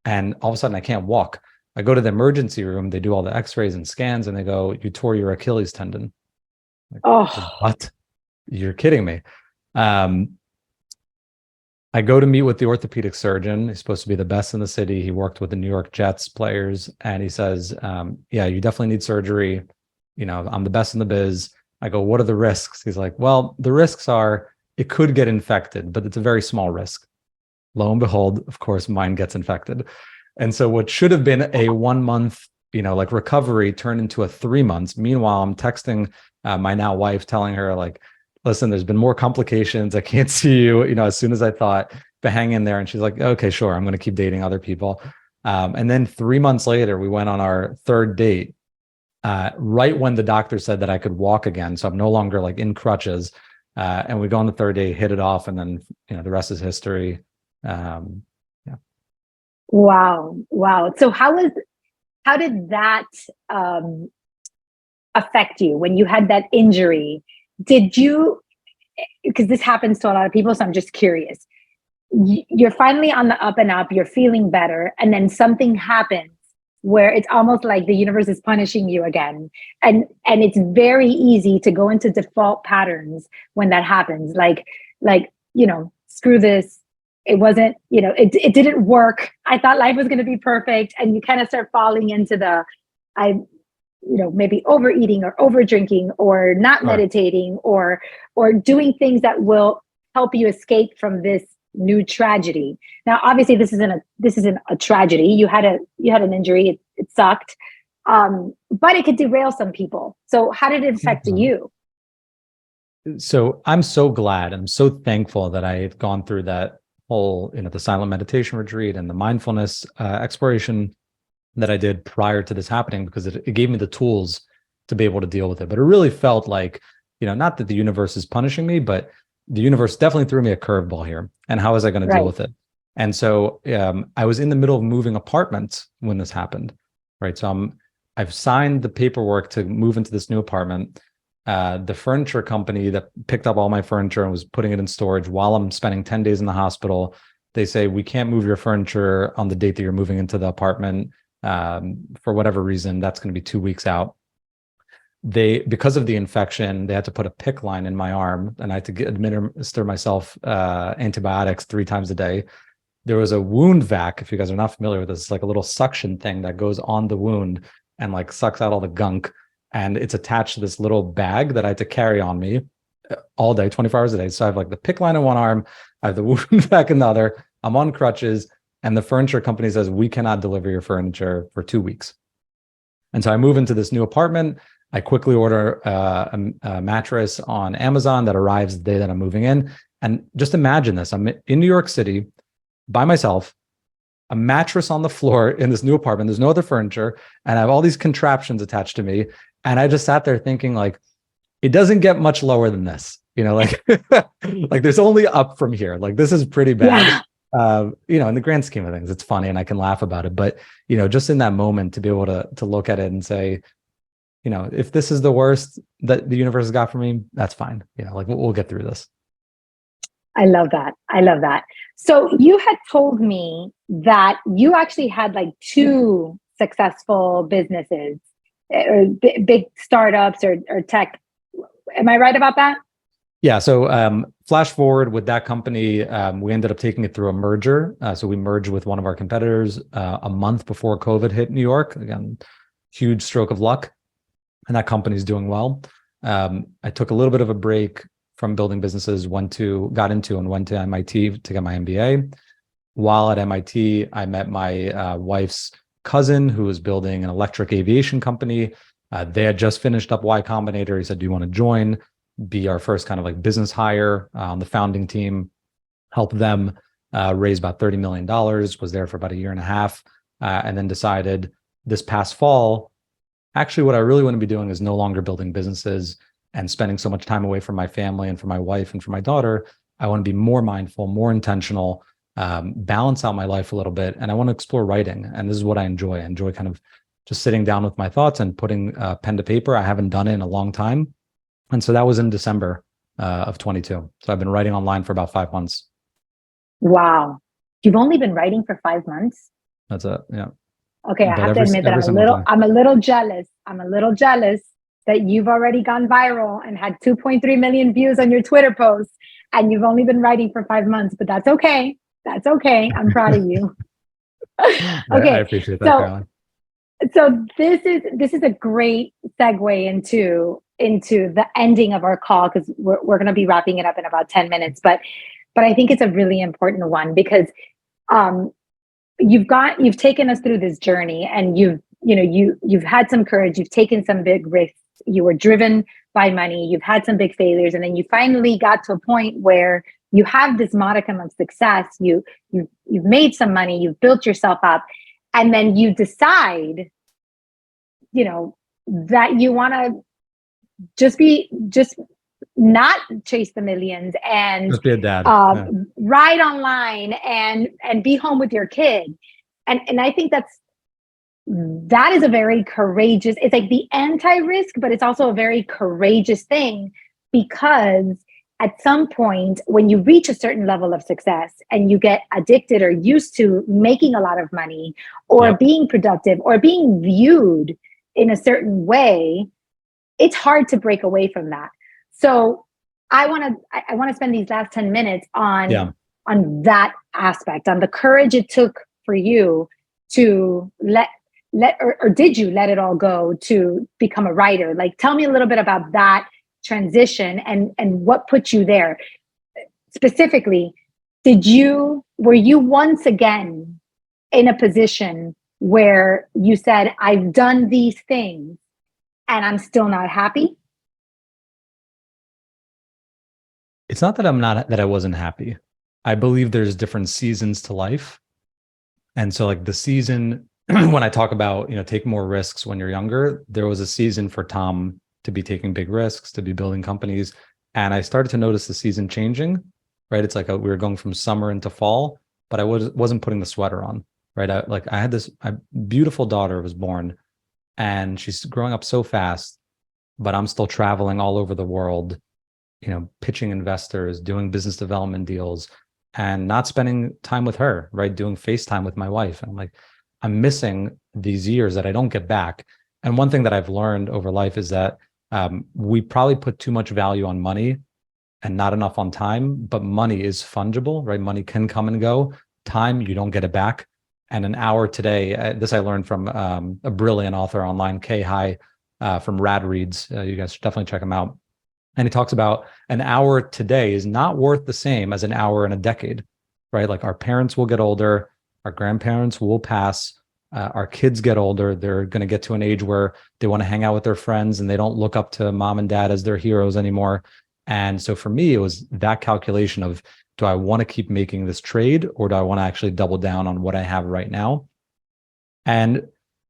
and all of a sudden I can't walk. I go to the emergency room. They do all the x-rays and scans, and they go, you tore your Achilles tendon. Like, oh, what? You're kidding me. I go to meet with the orthopedic surgeon. He's supposed to be the best in the city. He worked with the New York Jets players. And he says, yeah, you definitely need surgery. I'm the best in the biz. I go, what are the risks? He's like, well, the risks are it could get infected, but it's a very small risk. Lo and behold, of course, mine gets infected. And so what should have been a 1 month, like recovery turned into a 3 months. Meanwhile, I'm texting my now wife, telling her like, listen, there's been more complications. I can't see you, as soon as I thought, but hang in there. And she's like, okay, sure. I'm going to keep dating other people. And then 3 months later, we went on our third date, right when the doctor said that I could walk again. So I'm no longer like in crutches. And we go on the third day, hit it off. And then, the rest is history. Yeah. Wow. So how did that affect you when you had that injury? Did you, because this happens to a lot of people, so I'm just curious. You're finally on the up and up, you're feeling better, and then something happens where it's almost like the universe is punishing you again. And it's very easy to go into default patterns when that happens. Like, screw this. It wasn't, it didn't work. I thought life was going to be perfect. And you kind of start falling into maybe overeating or over drinking or not meditating or doing things that will help you escape from this new tragedy. Now, obviously this isn't a tragedy. You had an injury. It sucked. But it could derail some people. So how did it affect you? So I'm so glad. I'm so thankful that I had gone through that whole, the silent meditation retreat and the mindfulness exploration that I did prior to this happening, because it gave me the tools to be able to deal with it. But it really felt like, not that the universe is punishing me, but the universe definitely threw me a curveball here. And how was I going to deal with it? And so I was in the middle of moving apartments when this happened, right? So I've signed the paperwork to move into this new apartment. The furniture company that picked up all my furniture and was putting it in storage while I'm spending 10 days in the hospital, they say, we can't move your furniture on the date that you're moving into the apartment. For whatever reason, that's going to be 2 weeks out. Because of the infection, they had to put a PICC line in my arm, and I had to administer myself antibiotics 3 times a day. There was a wound vac. If you guys are not familiar with this, it's like a little suction thing that goes on the wound and like sucks out all the gunk. And it's attached to this little bag that I had to carry on me all day, 24 hours a day. So I have like the PICC line in one arm, I have the wound vac in the other. I'm on crutches. And the furniture company says, we cannot deliver your furniture for 2 weeks. And so I move into this new apartment. I quickly order a mattress on Amazon that arrives the day that I'm moving in. And just imagine this. I'm in New York City by myself, a mattress on the floor in this new apartment. There's no other furniture. And I have all these contraptions attached to me. And I just sat there thinking like, it doesn't get much lower than this. Like there's only up from here. Like this is pretty bad. Yeah. In the grand scheme of things, it's funny and I can laugh about it. But, just in that moment to be able to look at it and say, if this is the worst that the universe has got for me, that's fine. We'll get through this. I love that. So you had told me that you actually had like 2 successful businesses, or big startups or tech. Am I right about that? Yeah. So flash forward with that company, we ended up taking it through a merger. So we merged with one of our competitors a month before COVID hit New York. Again, huge stroke of luck. And that company is doing well. I took a little bit of a break from building businesses, got into and went to MIT to get my MBA. While at MIT, I met my wife's cousin who was building an electric aviation company. They had just finished up Y Combinator. He said, do you want to join? Be our first kind of like business hire on the founding team, help them raise about $30 million, was there for about 1.5 years, and then decided this past fall, actually what I really want to be doing is no longer building businesses and spending so much time away from my family and from my wife and from my daughter. I want to be more mindful, more intentional, balance out my life a little bit. And I want to explore writing. And this is what I enjoy. I enjoy kind of just sitting down with my thoughts and putting pen to paper. I haven't done it in a long time. And so that was in December of 22. So I've been writing online for about 5 months. Wow. You've only been writing for 5 months? That's it. Yeah. Okay. I have to admit that I'm a little jealous. I'm a little jealous that you've already gone viral and had 2.3 million views on your Twitter posts, and you've only been writing for 5 months, but that's okay. That's okay. I'm proud of you. Okay. I appreciate that, Caroline. So this is a great segue into the ending of our call, because we're going to be wrapping it up in about 10 minutes. But I think it's a really important one because you've taken us through this journey, and you've had some courage, you've taken some big risks, you were driven by money, you've had some big failures, and then you finally got to a point where you have this modicum of success, you've made some money, you've built yourself up, and then you decide, that you want to just not chase the millions and Just be a dad. ride online and be home with your kid. And I think that is a very courageous, it's like the anti-risk, but it's also a very courageous thing, because at some point when you reach a certain level of success and you get addicted or used to making a lot of money or being productive or being viewed in a certain way, it's hard to break away from that. So I want to spend these last 10 minutes on that aspect, on the courage it took for you to or did you let it all go to become a writer? Like, tell me a little bit about that transition and what put you there. Specifically, were you once again in a position where you said, I've done these things and I'm still not happy? It's not that I wasn't happy. I believe there's different seasons to life. And so like the season, when I talk about, take more risks when you're younger, there was a season for Tom to be taking big risks, to be building companies. And I started to notice the season changing, right? It's like we were going from summer into fall, but I wasn't putting the sweater on, right? I had this beautiful daughter was born, and she's growing up so fast, but I'm still traveling all over the world, pitching investors, doing business development deals, and not spending time with her, right? Doing FaceTime with my wife. And I'm like, I'm missing these years that I don't get back. And one thing that I've learned over life is that we probably put too much value on money and not enough on time, but money is fungible, right? Money can come and go. Time, you don't get it back. And an hour today, this I learned from a brilliant author online, Kay High, from Rad Reads. You guys should definitely check him out. And he talks about an hour today is not worth the same as an hour in a decade, right? Like our parents will get older, our grandparents will pass, our kids get older. They're going to get to an age where they want to hang out with their friends and they don't look up to mom and dad as their heroes anymore. And so for me, it was that calculation of, do I want to keep making this trade, or do I want to actually double down on what I have right now? And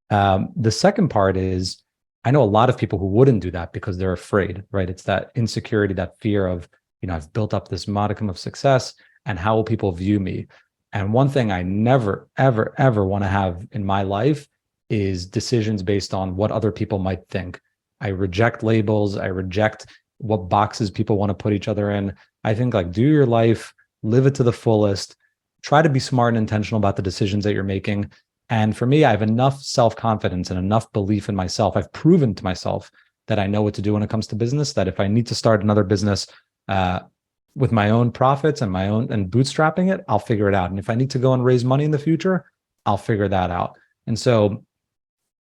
the second part is, I know a lot of people who wouldn't do that because they're afraid, right? It's that insecurity, that fear of, I've built up this modicum of success, and how will people view me? And one thing I never, ever, ever want to have in my life is decisions based on what other people might think. I reject labels. I reject what boxes people want to put each other in. I think like, do your life, live it to the fullest, try to be smart and intentional about the decisions that you're making. And for me, I have enough self-confidence and enough belief in myself. I've proven to myself that I know what to do when it comes to business, that if I need to start another business with my own profits and bootstrapping it, I'll figure it out. And if I need to go and raise money in the future, I'll figure that out. And so,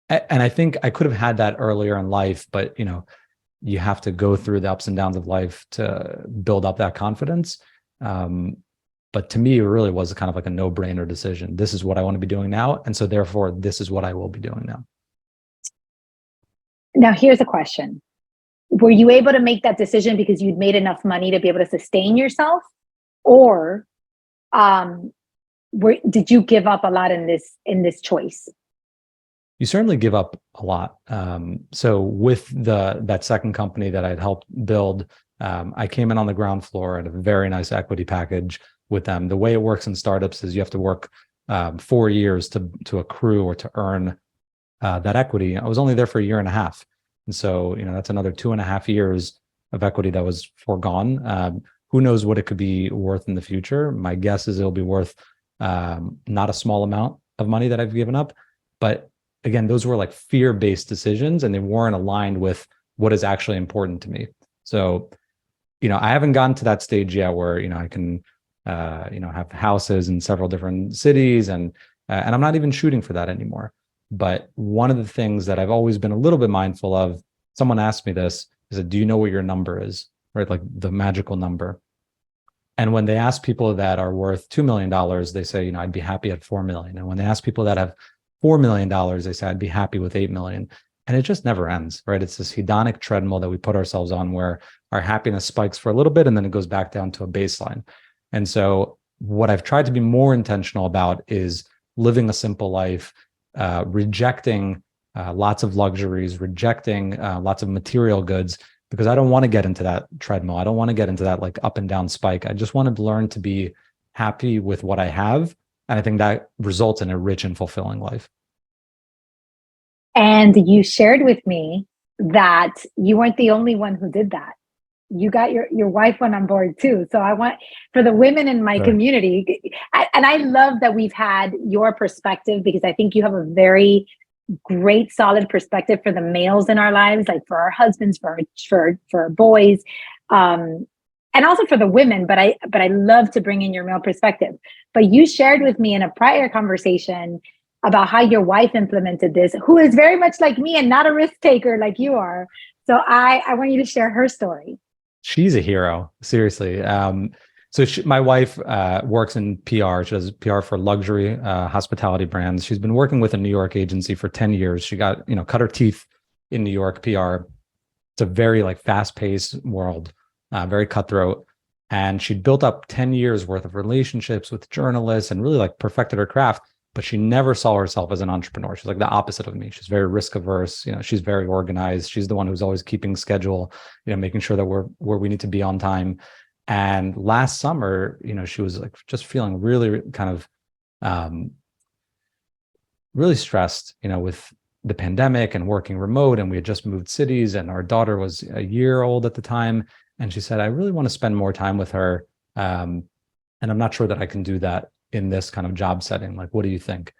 and I think I could have had that earlier in life, but you have to go through the ups and downs of life to build up that confidence. But to me, it really was kind of like a no-brainer decision. This is what I want to be doing now. And so therefore, this is what I will be doing now. Now, here's a question. Were you able to make that decision because you'd made enough money to be able to sustain yourself? Or did you give up a lot in this choice? You certainly give up a lot. So with that second company that I'd helped build, I came in on the ground floor at a very nice equity package with them. The way it works in startups is you have to work 4 years to accrue or to earn that equity. I was only there for a year and a half. And so, that's another 2.5 years of equity that was foregone. Who knows what it could be worth in the future? My guess is it'll be worth not a small amount of money that I've given up. But again, those were like fear-based decisions, and they weren't aligned with what is actually important to me. So, I haven't gotten to that stage yet where, I can, have houses in several different cities, and I'm not even shooting for that anymore. But one of the things that I've always been a little bit mindful of, someone asked me this, is that, do you know what your number is, right? Like the magical number. And when they ask people that are worth $2 million, they say, I'd be happy at 4 million. And when they ask people that have $4 million, they say, I'd be happy with 8 million. And it just never ends, right? It's this hedonic treadmill that we put ourselves on where our happiness spikes for a little bit and then it goes back down to a baseline. And so what I've tried to be more intentional about is living a simple life, rejecting lots of luxuries, rejecting lots of material goods, because I don't want to get into that treadmill. I don't want to get into that like up and down spike. I just want to learn to be happy with what I have. And I think that results in a rich and fulfilling life. And you shared with me that you weren't the only one who did that. You got your wife went on board too. So I want, for the women in my community, and I love that we've had your perspective, because I think you have a very great, solid perspective for the males in our lives, like for our husbands, for our boys, and also for the women. But I love to bring in your male perspective. But you shared with me in a prior conversation about how your wife implemented this, who is very much like me and not a risk taker like you are. So I want you to share her story. She's a hero, seriously. My wife works in PR. She does PR for luxury hospitality brands. She's been working with a New York agency for 10 years. She got, cut her teeth in New York PR. It's a very like fast-paced world, very cutthroat. And she'd built up 10 years worth of relationships with journalists and really like perfected her craft, but she never saw herself as an entrepreneur. She's like the opposite of me. She's very risk averse. She's very organized. She's the one who's always keeping schedule, making sure that we're where we need to be on time. And last summer, she was like just feeling really kind of really stressed, with the pandemic and working remote. And we had just moved cities and our daughter was a year old at the time. And she said, I really want to spend more time with her. And I'm not sure that I can do that in this kind of job setting. Like, what do you think?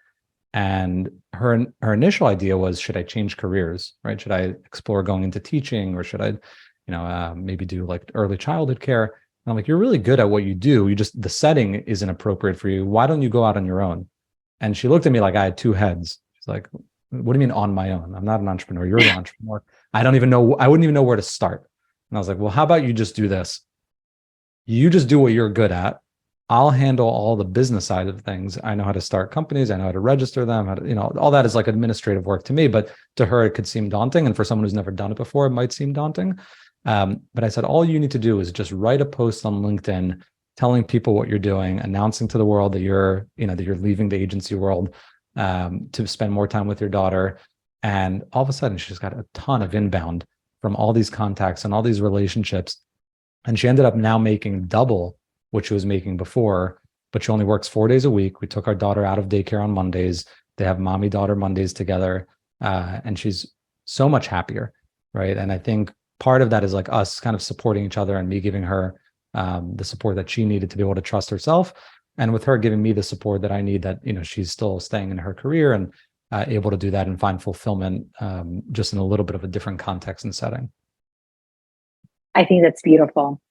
And her initial idea was, should I change careers, right? Should I explore going into teaching, or should I, maybe do like early childhood care? And I'm like, you're really good at what you do. The setting isn't appropriate for you. Why don't you go out on your own? And she looked at me like I had two heads. She's like, what do you mean on my own? I'm not an entrepreneur. You're the entrepreneur. I wouldn't even know where to start. And I was like, well, how about you just do this? You just do what you're good at. I'll handle all the business side of things. I know how to start companies. I know how to register them. All that is like administrative work to me, but to her, it could seem daunting. And for someone who's never done it before, it might seem daunting. But I said, all you need to do is just write a post on LinkedIn, telling people what you're doing, announcing to the world that you're leaving the agency world to spend more time with your daughter. And all of a sudden, she's got a ton of inbound from all these contacts and all these relationships. And she ended up now making double what she was making before, but she only works 4 days a week. We took our daughter out of daycare on Mondays. They have mommy-daughter Mondays together. And she's so much happier, right? And I think part of that is like us kind of supporting each other and me giving her the support that she needed to be able to trust herself. And with her giving me the support that I need, that, she's still staying in her career and able to do that and find fulfillment just in a little bit of a different context and setting. I think that's beautiful.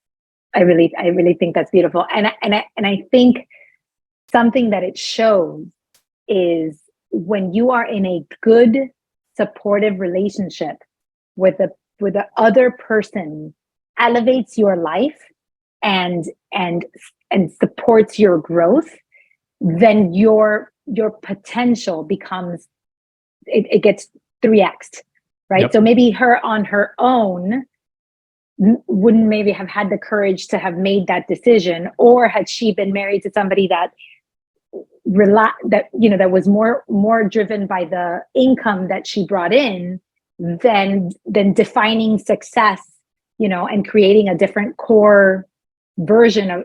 I really think that's beautiful. And I think something that it shows is when you are in a good, supportive relationship with the other person, elevates your life and supports your growth, then your potential becomes, it gets 3x'd, right? Yep. So maybe her on her own wouldn't maybe have had the courage to have made that decision, or had she been married to somebody that was more driven by the income that she brought in than defining success, and creating a different core version of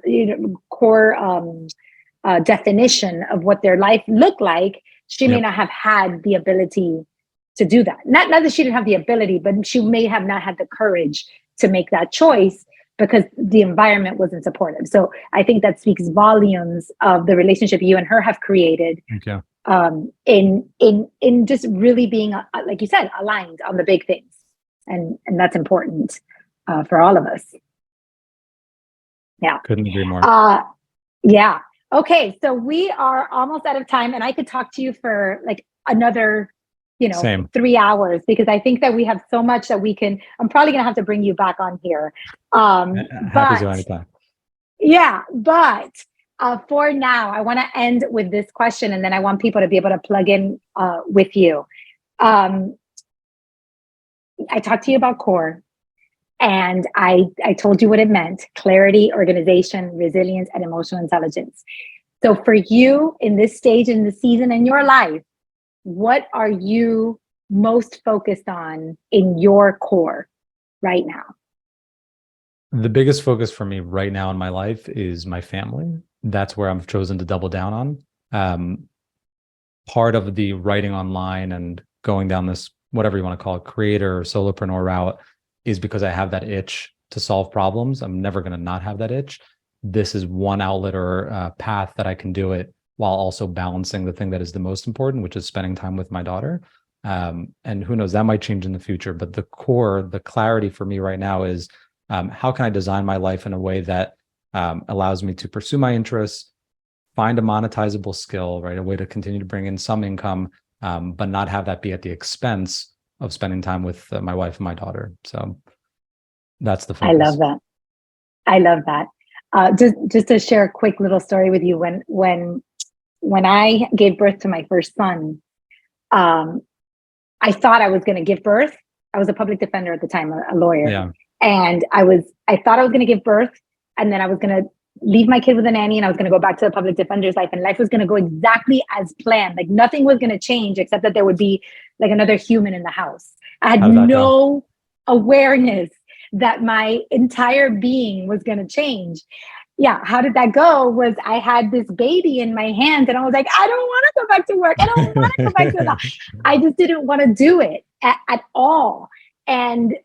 definition of what their life looked like, she may not have had the ability to do that. Not that she didn't have the ability, but she may have not had the courage to make that choice because the environment wasn't supportive. So I think that speaks volumes of the relationship you and her have created. Okay. In just really being, like you said, aligned on the big things, and that's important for all of us. Yeah, couldn't agree more. Yeah. Okay, so we are almost out of time, and I could talk to you for like another, Same. 3 hours, because I think that we have so much that we can. I'm probably gonna have to bring you back on here. Happy to anytime. Yeah, but for now, I want to end with this question, and then I want people to be able to plug in with you. I talked to you about core, and I told you what it meant: clarity, organization, resilience, and emotional intelligence. So for you in this stage in the season in your life, what are you most focused on in your core right now? The biggest focus for me right now in my life is my family. That's where I've chosen to double down on. Part of the writing online and going down this, whatever you want to call it, creator or solopreneur route, is because I have that itch to solve problems. I'm never going to not have that itch. This is one outlet or path that I can do it while also balancing the thing that is the most important, which is spending time with my daughter. And who knows, that might change in the future. But the core, the clarity for me right now is, how can I design my life in a way that allows me to pursue my interests, find a monetizable skill, right? A way to continue to bring in some income, but not have that be at the expense of spending time with my wife and my daughter. So that's the focus. I love that. I love that. Just to share a quick little story with you. When I gave birth to my first son, I thought I was going to give birth. I was a public defender at the time, a lawyer. Yeah. And I thought I was going to give birth, and then I was going to leave my kid with a nanny, and I was going to go back to the public defender's life, and life was going to go exactly as planned. Like nothing was going to change except that there would be like another human in the house. I had no awareness that my entire being was going to change. Yeah. How did that go? Was I had this baby in my hands, and I was like, I don't want to go back to work. I don't want to go back to that. I just didn't want to do it at all. And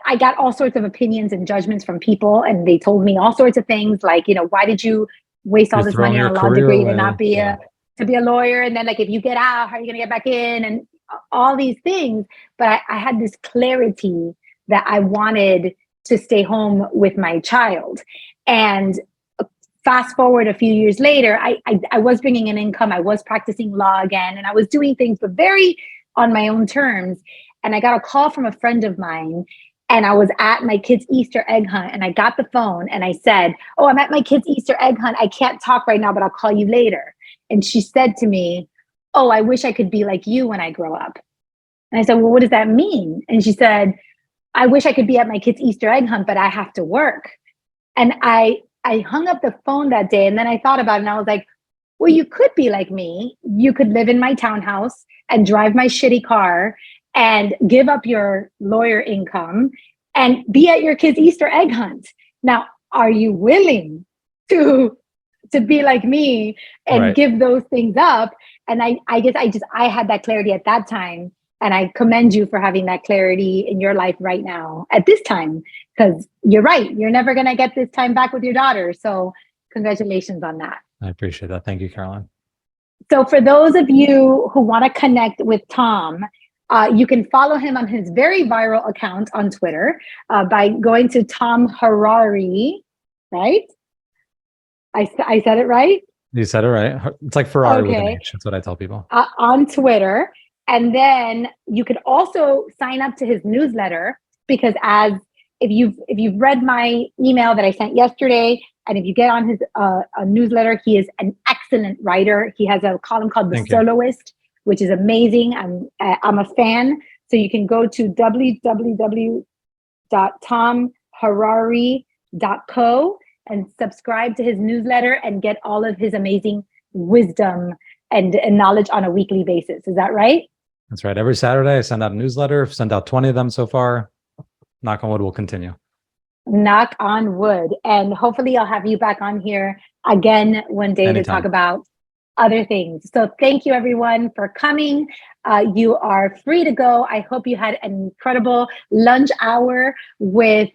I got all sorts of opinions and judgments from people, and they told me all sorts of things like, why did you waste all this money on a law degree to not be to be a lawyer? And then like, if you get out, how are you going to get back in? And all these things. But I had this clarity that I wanted to stay home with my child. And fast forward a few years later, I was bringing in income. I was practicing law again, and I was doing things, but very on my own terms. And I got a call from a friend of mine, and I was at my kid's Easter egg hunt, and I got the phone and I said, oh, I'm at my kid's Easter egg hunt. I can't talk right now, but I'll call you later. And she said to me, oh, I wish I could be like you when I grow up. And I said, well, what does that mean? And she said, I wish I could be at my kid's Easter egg hunt, but I have to work. And I hung up the phone that day, and then I thought about it, and I was like, well, you could be like me. You could live in my townhouse and drive my shitty car and give up your lawyer income and be at your kid's Easter egg hunt. Now, are you willing to be like me and give those things up? And I guess I had that clarity at that time. And I commend you for having that clarity in your life right now at this time, because you're right. You're never going to get this time back with your daughter. So congratulations on that. I appreciate that. Thank you, Caroline. So for those of you who want to connect with Tom, you can follow him on his very viral account on Twitter by going to Tom Harari, right? I said it right? You said it right. It's like Ferrari with an H. That's what I tell people. On Twitter. And then you could also sign up to his newsletter, because if you've read my email that I sent yesterday, and if you get on his newsletter, he is an excellent writer. He has a column called The Soloist, which is amazing. I'm a fan. So you can go to www.tomharari.co and subscribe to his newsletter and get all of his amazing wisdom and knowledge on a weekly basis. Is that right? That's right. Every Saturday, I send out a newsletter. I've sent out 20 of them so far. Knock on wood, we'll continue. Knock on wood. And hopefully I'll have you back on here again one day to talk about other things. So thank you, everyone, for coming. You are free to go. I hope you had an incredible lunch hour with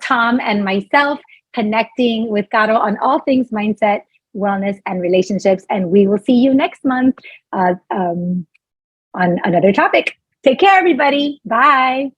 Tom and myself, connecting with Caro on all things mindset, wellness, and relationships. And we will see you next month on another topic. Take care, everybody. Bye.